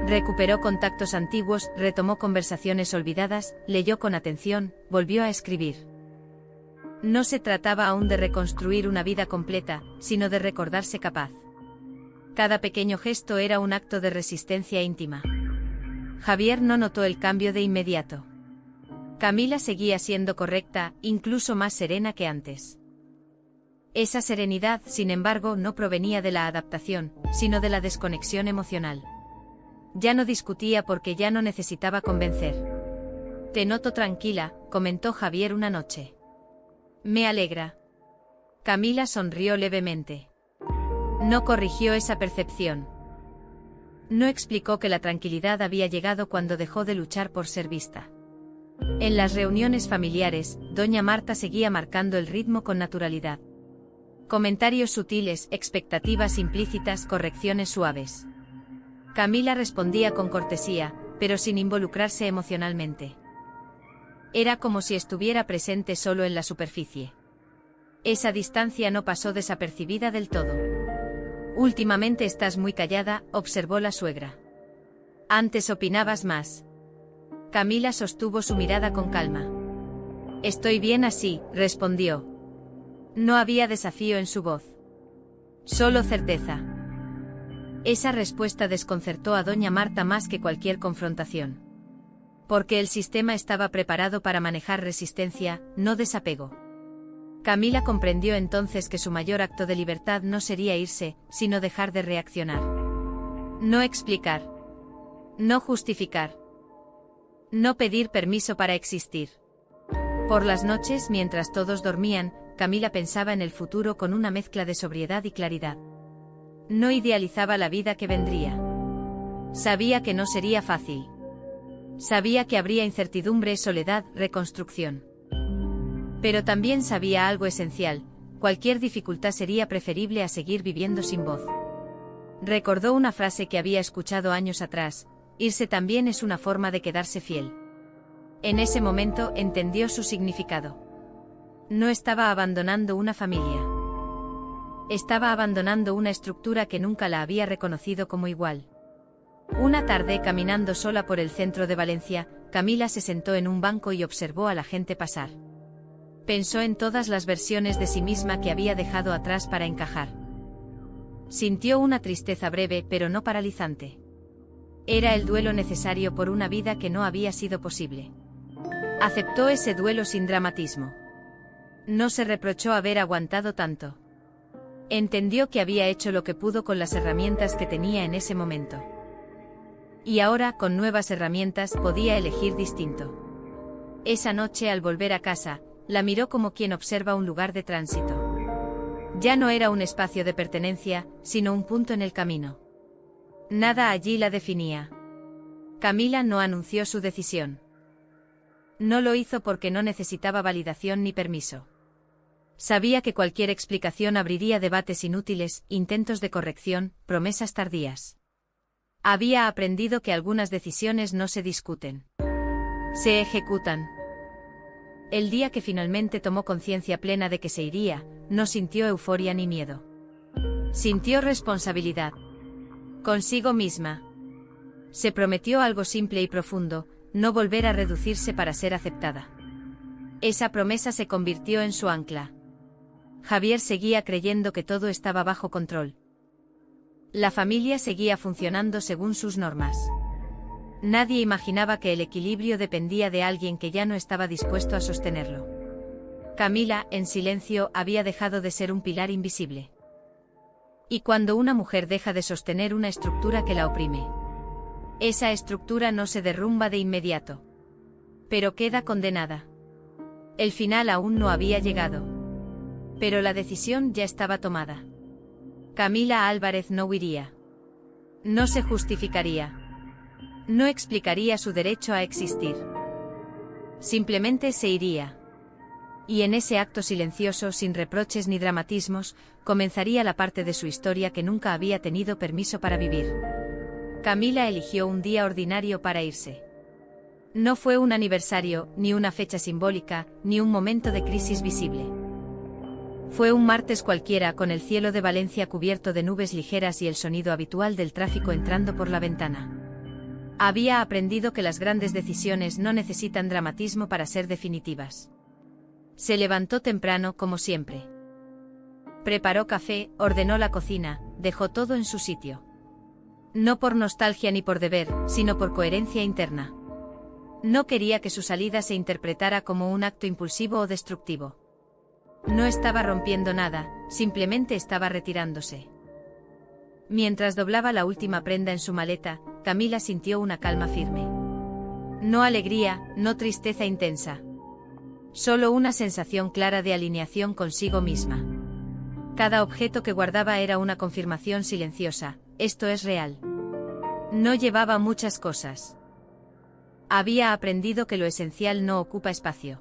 Recuperó contactos antiguos, retomó conversaciones olvidadas, leyó con atención, volvió a escribir. No se trataba aún de reconstruir una vida completa, sino de recordarse capaz. Cada pequeño gesto era un acto de resistencia íntima. Javier no notó el cambio de inmediato. Camila seguía siendo correcta, incluso más serena que antes. Esa serenidad, sin embargo, no provenía de la adaptación, sino de la desconexión emocional. Ya no discutía porque ya no necesitaba convencer. «Te noto tranquila», comentó Javier una noche. «Me alegra». Camila sonrió levemente. No corrigió esa percepción. No explicó que la tranquilidad había llegado cuando dejó de luchar por ser vista. En las reuniones familiares, doña Marta seguía marcando el ritmo con naturalidad. Comentarios sutiles, expectativas implícitas, correcciones suaves. Camila respondía con cortesía, pero sin involucrarse emocionalmente. Era como si estuviera presente solo en la superficie. Esa distancia no pasó desapercibida del todo. «Últimamente estás muy callada», observó la suegra. «Antes opinabas más». Camila sostuvo su mirada con calma. «Estoy bien así», respondió. No había desafío en su voz. Solo certeza. Esa respuesta desconcertó a doña Marta más que cualquier confrontación. Porque el sistema estaba preparado para manejar resistencia, no desapego. Camila comprendió entonces que su mayor acto de libertad no sería irse, sino dejar de reaccionar. No explicar. No justificar. No pedir permiso para existir. Por las noches, mientras todos dormían, Camila pensaba en el futuro con una mezcla de sobriedad y claridad. No idealizaba la vida que vendría. Sabía que no sería fácil. Sabía que habría incertidumbre, soledad, reconstrucción. Pero también sabía algo esencial: cualquier dificultad sería preferible a seguir viviendo sin voz. Recordó una frase que había escuchado años atrás: irse también es una forma de quedarse fiel. En ese momento entendió su significado. No estaba abandonando una familia. Estaba abandonando una estructura que nunca la había reconocido como igual. Una tarde, caminando sola por el centro de Valencia, Camila se sentó en un banco y observó a la gente pasar. Pensó en todas las versiones de sí misma que había dejado atrás para encajar. Sintió una tristeza breve pero no paralizante. Era el duelo necesario por una vida que no había sido posible. Aceptó ese duelo sin dramatismo. No se reprochó haber aguantado tanto. Entendió que había hecho lo que pudo con las herramientas que tenía en ese momento. Y ahora, con nuevas herramientas, podía elegir distinto. Esa noche, al volver a casa, la miró como quien observa un lugar de tránsito. Ya no era un espacio de pertenencia, sino un punto en el camino. Nada allí la definía. Camila no anunció su decisión. No lo hizo porque no necesitaba validación ni permiso. Sabía que cualquier explicación abriría debates inútiles, intentos de corrección, promesas tardías. Había aprendido que algunas decisiones no se discuten. Se ejecutan. El día que finalmente tomó conciencia plena de que se iría, no sintió euforia ni miedo. Sintió responsabilidad. Consigo misma. Se prometió algo simple y profundo, no volver a reducirse para ser aceptada. Esa promesa se convirtió en su ancla. Javier seguía creyendo que todo estaba bajo control. La familia seguía funcionando según sus normas. Nadie imaginaba que el equilibrio dependía de alguien que ya no estaba dispuesto a sostenerlo. Camila, en silencio, había dejado de ser un pilar invisible. Y cuando una mujer deja de sostener una estructura que la oprime, esa estructura no se derrumba de inmediato, pero queda condenada. El final aún no había llegado, pero la decisión ya estaba tomada. Camila Álvarez no huiría. No se justificaría. No explicaría su derecho a existir. Simplemente se iría. Y en ese acto silencioso, sin reproches ni dramatismos, comenzaría la parte de su historia que nunca había tenido permiso para vivir. Camila eligió un día ordinario para irse. No fue un aniversario, ni una fecha simbólica, ni un momento de crisis visible. Fue un martes cualquiera con el cielo de Valencia cubierto de nubes ligeras y el sonido habitual del tráfico entrando por la ventana. Había aprendido que las grandes decisiones no necesitan dramatismo para ser definitivas. Se levantó temprano como siempre. Preparó café, ordenó la cocina, dejó todo en su sitio. No por nostalgia ni por deber, sino por coherencia interna. No quería que su salida se interpretara como un acto impulsivo o destructivo. No estaba rompiendo nada, simplemente estaba retirándose. Mientras doblaba la última prenda en su maleta, Camila sintió una calma firme. No alegría, no tristeza intensa. Solo una sensación clara de alineación consigo misma. Cada objeto que guardaba era una confirmación silenciosa: esto es real. No llevaba muchas cosas. Había aprendido que lo esencial no ocupa espacio.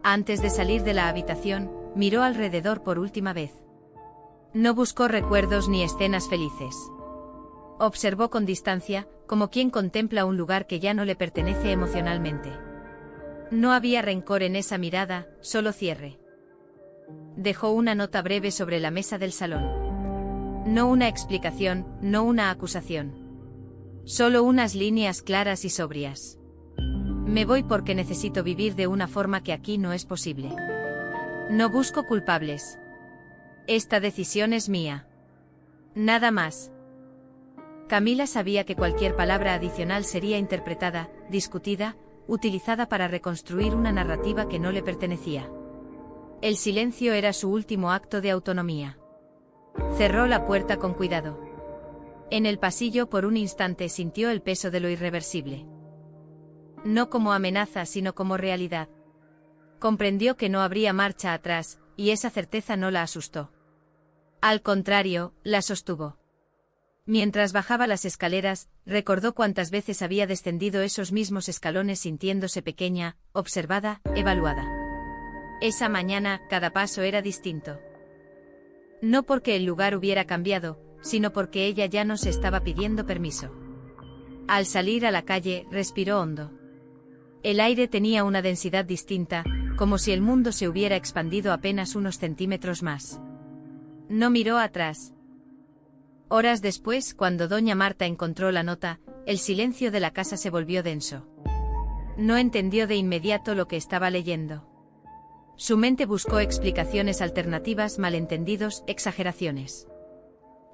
Antes de salir de la habitación, miró alrededor por última vez. No buscó recuerdos ni escenas felices. Observó con distancia, como quien contempla un lugar que ya no le pertenece emocionalmente. No había rencor en esa mirada, solo cierre. Dejó una nota breve sobre la mesa del salón. No una explicación, no una acusación. Solo unas líneas claras y sobrias. Me voy porque necesito vivir de una forma que aquí no es posible. No busco culpables. Esta decisión es mía. Nada más. Camila sabía que cualquier palabra adicional sería interpretada, discutida, utilizada para reconstruir una narrativa que no le pertenecía. El silencio era su último acto de autonomía. Cerró la puerta con cuidado. En el pasillo por un instante sintió el peso de lo irreversible. No como amenaza sino como realidad. Comprendió que no habría marcha atrás, y esa certeza no la asustó. Al contrario, la sostuvo. Mientras bajaba las escaleras, recordó cuántas veces había descendido esos mismos escalones sintiéndose pequeña, observada, evaluada. Esa mañana, cada paso era distinto. No porque el lugar hubiera cambiado, sino porque ella ya no se estaba pidiendo permiso. Al salir a la calle, respiró hondo. El aire tenía una densidad distinta, como si el mundo se hubiera expandido apenas unos centímetros más. No miró atrás. Horas después, cuando doña Marta encontró la nota, el silencio de la casa se volvió denso. No entendió de inmediato lo que estaba leyendo. Su mente buscó explicaciones alternativas, malentendidos, exageraciones.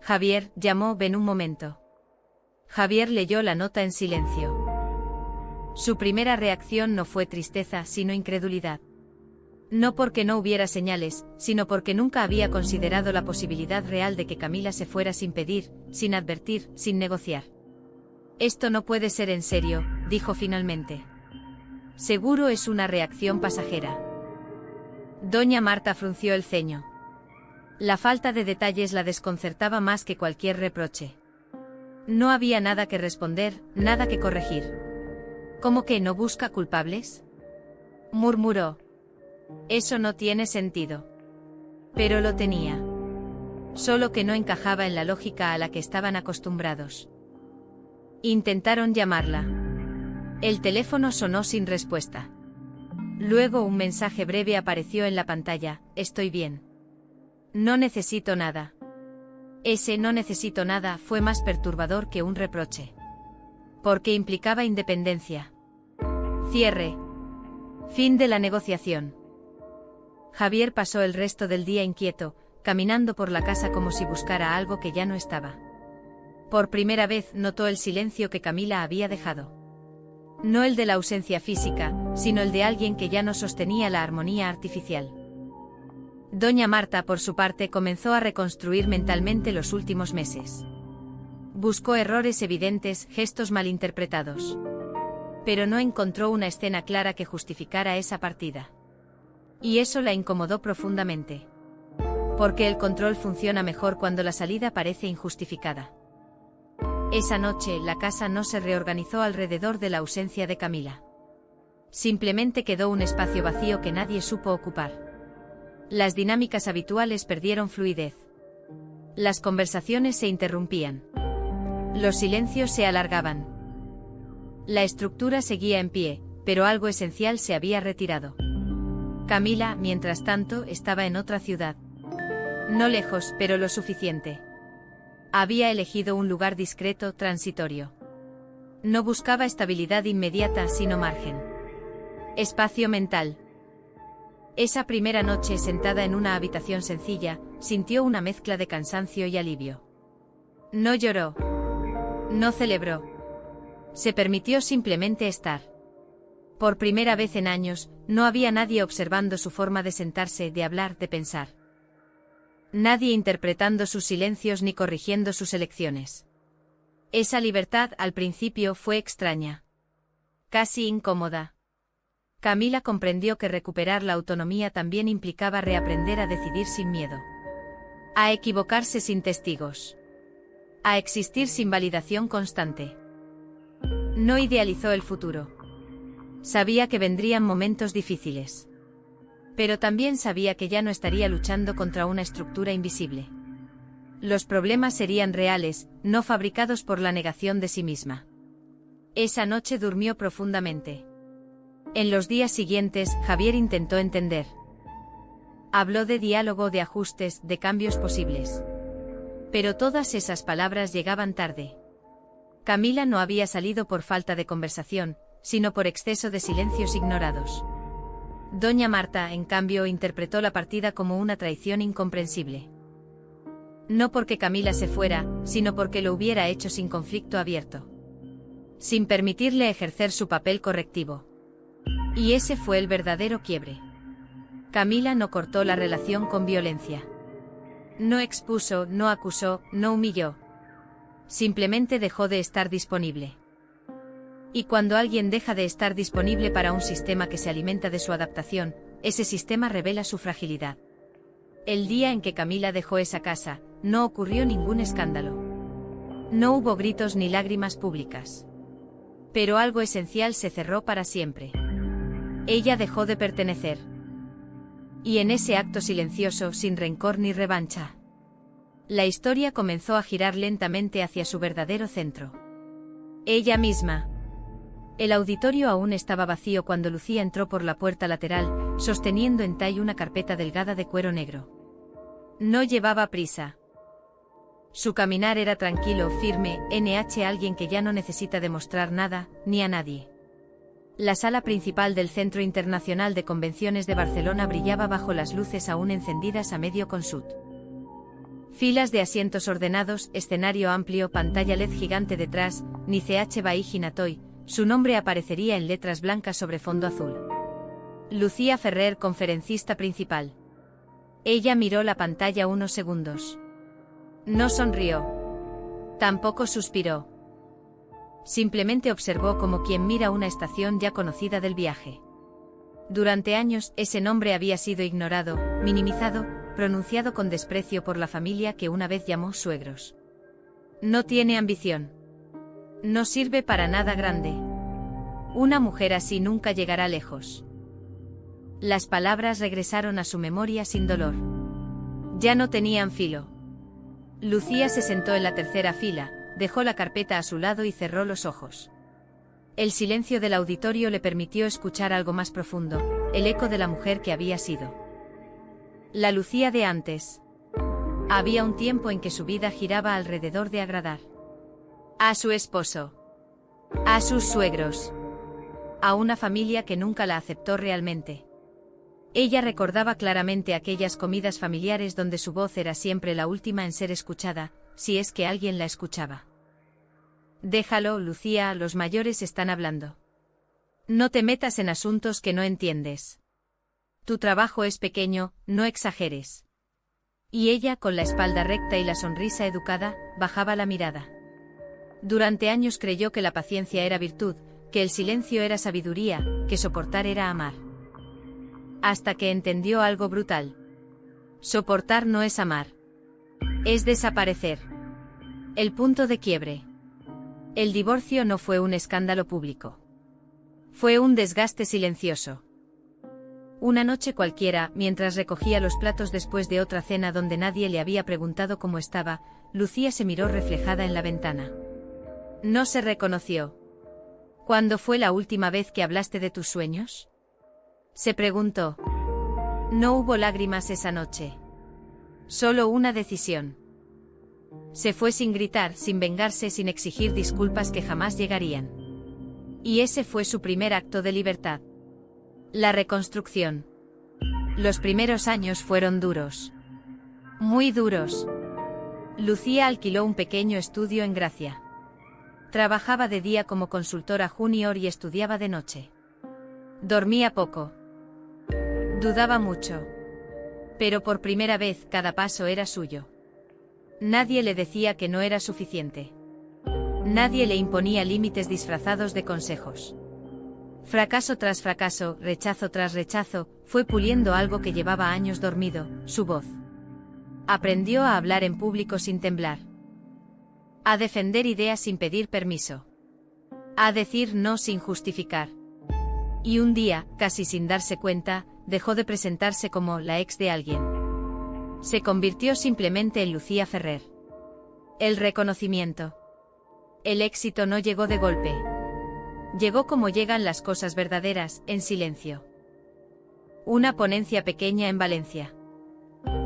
Javier, llamó, ven un momento. Javier leyó la nota en silencio. Su primera reacción no fue tristeza, sino incredulidad. No porque no hubiera señales, sino porque nunca había considerado la posibilidad real de que Camila se fuera sin pedir, sin advertir, sin negociar. Esto no puede ser en serio, dijo finalmente. Seguro es una reacción pasajera. Doña Marta frunció el ceño. La falta de detalles la desconcertaba más que cualquier reproche. No había nada que responder, nada que corregir. ¿Cómo que no busca culpables?, murmuró. Eso no tiene sentido. Pero lo tenía. Solo que no encajaba en la lógica a la que estaban acostumbrados. Intentaron llamarla. El teléfono sonó sin respuesta. Luego un mensaje breve apareció en la pantalla: estoy bien. No necesito nada. Ese no necesito nada fue más perturbador que un reproche. Porque implicaba independencia. Cierre. Fin de la negociación. Javier pasó el resto del día inquieto, caminando por la casa como si buscara algo que ya no estaba. Por primera vez notó el silencio que Camila había dejado. No el de la ausencia física, sino el de alguien que ya no sostenía la armonía artificial. Doña Marta, por su parte, comenzó a reconstruir mentalmente los últimos meses. Buscó errores evidentes, gestos malinterpretados. Pero no encontró una escena clara que justificara esa partida. Y eso la incomodó profundamente. Porque el control funciona mejor cuando la salida parece injustificada. Esa noche, la casa no se reorganizó alrededor de la ausencia de Camila. Simplemente quedó un espacio vacío que nadie supo ocupar. Las dinámicas habituales perdieron fluidez. Las conversaciones se interrumpían. Los silencios se alargaban. La estructura seguía en pie, pero algo esencial se había retirado. Camila, mientras tanto, estaba en otra ciudad. No lejos, pero lo suficiente. Había elegido un lugar discreto, transitorio. No buscaba estabilidad inmediata, sino margen. Espacio mental. Esa primera noche, sentada en una habitación sencilla, sintió una mezcla de cansancio y alivio. No lloró. No celebró. Se permitió simplemente estar. Por primera vez en años, no había nadie observando su forma de sentarse, de hablar, de pensar. Nadie interpretando sus silencios ni corrigiendo sus elecciones. Esa libertad al principio fue extraña. Casi incómoda. Camila comprendió que recuperar la autonomía también implicaba reaprender a decidir sin miedo. A equivocarse sin testigos. A existir sin validación constante. No idealizó el futuro. Sabía que vendrían momentos difíciles. Pero también sabía que ya no estaría luchando contra una estructura invisible. Los problemas serían reales, no fabricados por la negación de sí misma. Esa noche durmió profundamente. En los días siguientes, Javier intentó entender. Habló de diálogo, de ajustes, de cambios posibles. Pero todas esas palabras llegaban tarde. Camila no había salido por falta de conversación, sino por exceso de silencios ignorados. Doña Marta, en cambio, interpretó la partida como una traición incomprensible. No porque Camila se fuera, sino porque lo hubiera hecho sin conflicto abierto. Sin permitirle ejercer su papel correctivo. Y ese fue el verdadero quiebre. Camila no cortó la relación con violencia. No expuso, no acusó, no humilló. Simplemente dejó de estar disponible. Y cuando alguien deja de estar disponible para un sistema que se alimenta de su adaptación, ese sistema revela su fragilidad. El día en que Camila dejó esa casa, no ocurrió ningún escándalo. No hubo gritos ni lágrimas públicas. Pero algo esencial se cerró para siempre. Ella dejó de pertenecer. Y en ese acto silencioso, sin rencor ni revancha, la historia comenzó a girar lentamente hacia su verdadero centro. Ella misma. El auditorio aún estaba vacío cuando Lucía entró por la puerta lateral, sosteniendo en tay una carpeta delgada de cuero negro. No llevaba prisa. Su caminar era tranquilo, firme, alguien que ya no necesita demostrar nada, ni a nadie. La sala principal del Centro Internacional de Convenciones de Barcelona brillaba bajo las luces aún encendidas a medio consud. Filas de asientos ordenados, escenario amplio, pantalla LED gigante detrás, Niceache Ginatoy, su nombre aparecería en letras blancas sobre fondo azul. Lucía Ferrer, conferencista principal. Ella miró la pantalla unos segundos. No sonrió. Tampoco suspiró. Simplemente observó como quien mira una estación ya conocida del viaje. Durante años, ese nombre había sido ignorado, minimizado, pronunciado con desprecio por la familia que una vez llamó suegros. No tiene ambición. No sirve para nada grande. Una mujer así nunca llegará lejos. Las palabras regresaron a su memoria sin dolor. Ya no tenían filo. Lucía se sentó en la tercera fila, dejó la carpeta a su lado y cerró los ojos. El silencio del auditorio le permitió escuchar algo más profundo, el eco de la mujer que había sido. La Lucía de antes. Había un tiempo en que su vida giraba alrededor de agradar a su esposo, a sus suegros, a una familia que nunca la aceptó realmente. Ella recordaba claramente aquellas comidas familiares donde su voz era siempre la última en ser escuchada, si es que alguien la escuchaba. Déjalo, Lucía, los mayores están hablando. No te metas en asuntos que no entiendes. Tu trabajo es pequeño, no exageres. Y ella, con la espalda recta y la sonrisa educada, bajaba la mirada. Durante años creyó que la paciencia era virtud, que el silencio era sabiduría, que soportar era amar. Hasta que entendió algo brutal. Soportar no es amar. Es desaparecer. El punto de quiebre. El divorcio no fue un escándalo público. Fue un desgaste silencioso. Una noche cualquiera, mientras recogía los platos después de otra cena donde nadie le había preguntado cómo estaba, Lucía se miró reflejada en la ventana. No se reconoció. ¿Cuándo fue la última vez que hablaste de tus sueños? Se preguntó. No hubo lágrimas esa noche. Solo una decisión. Se fue sin gritar, sin vengarse, sin exigir disculpas que jamás llegarían. Y ese fue su primer acto de libertad. La reconstrucción. Los primeros años fueron duros. Muy duros. Lucía alquiló un pequeño estudio en Gracia. Trabajaba de día como consultora junior y estudiaba de noche. Dormía poco. Dudaba mucho. Pero por primera vez cada paso era suyo. Nadie le decía que no era suficiente. Nadie le imponía límites disfrazados de consejos. Fracaso tras fracaso, rechazo tras rechazo, fue puliendo algo que llevaba años dormido, su voz. Aprendió a hablar en público sin temblar. A defender ideas sin pedir permiso. A decir no sin justificar. Y un día, casi sin darse cuenta, dejó de presentarse como la ex de alguien. Se convirtió simplemente en Lucía Ferrer. El reconocimiento. El éxito no llegó de golpe. Llegó como llegan las cosas verdaderas, en silencio. Una ponencia pequeña en Valencia.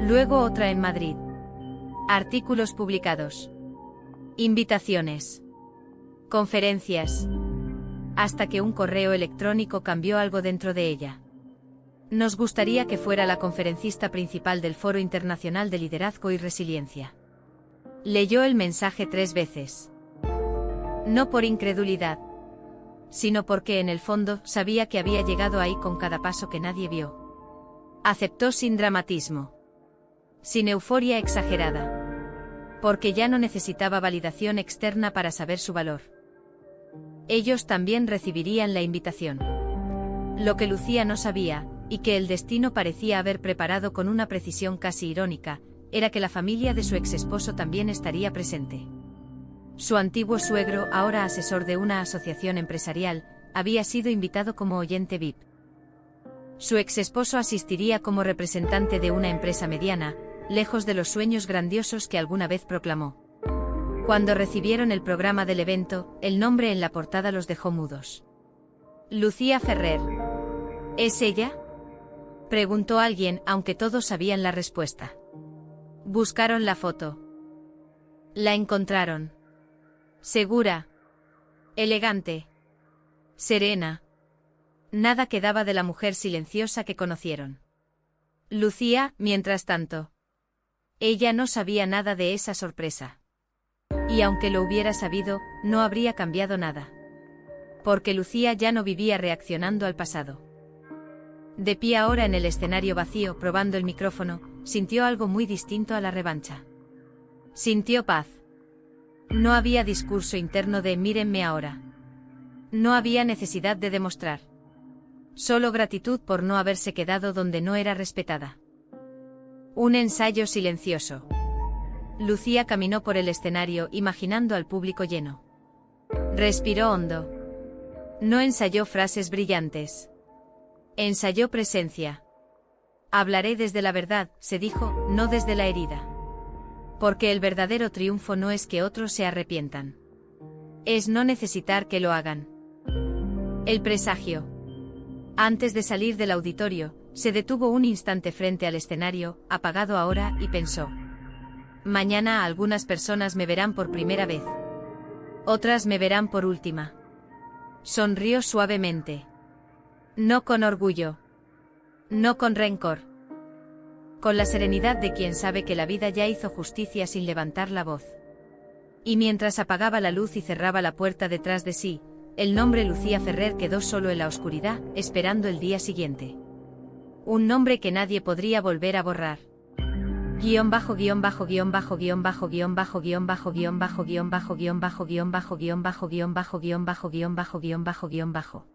Luego otra en Madrid. Artículos publicados. Invitaciones. Conferencias. Hasta que un correo electrónico cambió algo dentro de ella. Nos gustaría que fuera la conferencista principal del Foro Internacional de Liderazgo y Resiliencia. Leyó el mensaje 3 veces. No por incredulidad, sino porque en el fondo sabía que había llegado ahí con cada paso que nadie vio. Aceptó sin dramatismo. Sin euforia exagerada. Porque ya no necesitaba validación externa para saber su valor. Ellos también recibirían la invitación. Lo que Lucía no sabía, y que el destino parecía haber preparado con una precisión casi irónica, era que la familia de su exesposo también estaría presente. Su antiguo suegro, ahora asesor de una asociación empresarial, había sido invitado como oyente VIP. Su exesposo asistiría como representante de una empresa mediana, lejos de los sueños grandiosos que alguna vez proclamó. Cuando recibieron el programa del evento, el nombre en la portada los dejó mudos. Lucía Ferrer. ¿Es ella? Preguntó alguien, aunque todos sabían la respuesta. Buscaron la foto. La encontraron. Segura. Elegante. Serena. Nada quedaba de la mujer silenciosa que conocieron. Lucía, mientras tanto. Ella no sabía nada de esa sorpresa. Y aunque lo hubiera sabido, no habría cambiado nada. Porque Lucía ya no vivía reaccionando al pasado. De pie ahora en el escenario vacío, probando el micrófono, sintió algo muy distinto a la revancha. Sintió paz. No había discurso interno de mírenme ahora. No había necesidad de demostrar. Solo gratitud por no haberse quedado donde no era respetada. Un ensayo silencioso. Lucía caminó por el escenario imaginando al público lleno. Respiró hondo. No ensayó frases brillantes. Ensayó presencia. Hablaré desde la verdad, se dijo, no desde la herida. Porque el verdadero triunfo no es que otros se arrepientan. Es no necesitar que lo hagan. El presagio. Antes de salir del auditorio, se detuvo un instante frente al escenario, apagado ahora, y pensó. Mañana algunas personas me verán por primera vez. Otras me verán por última. Sonrió suavemente. No con orgullo. No con rencor. Con la serenidad de quien sabe que la vida ya hizo justicia sin levantar la voz. Y mientras apagaba la luz y cerraba la puerta detrás de sí, el nombre Lucía Ferrer quedó solo en la oscuridad, esperando el día siguiente. Un nombre que nadie podría volver a borrar. Guión bajo guión bajo guión bajo guión bajo guión bajo guión bajo guión bajo guión bajo guión bajo guión bajo guión bajo guión bajo guión bajo guión bajo guión bajo guión bajo guión bajo.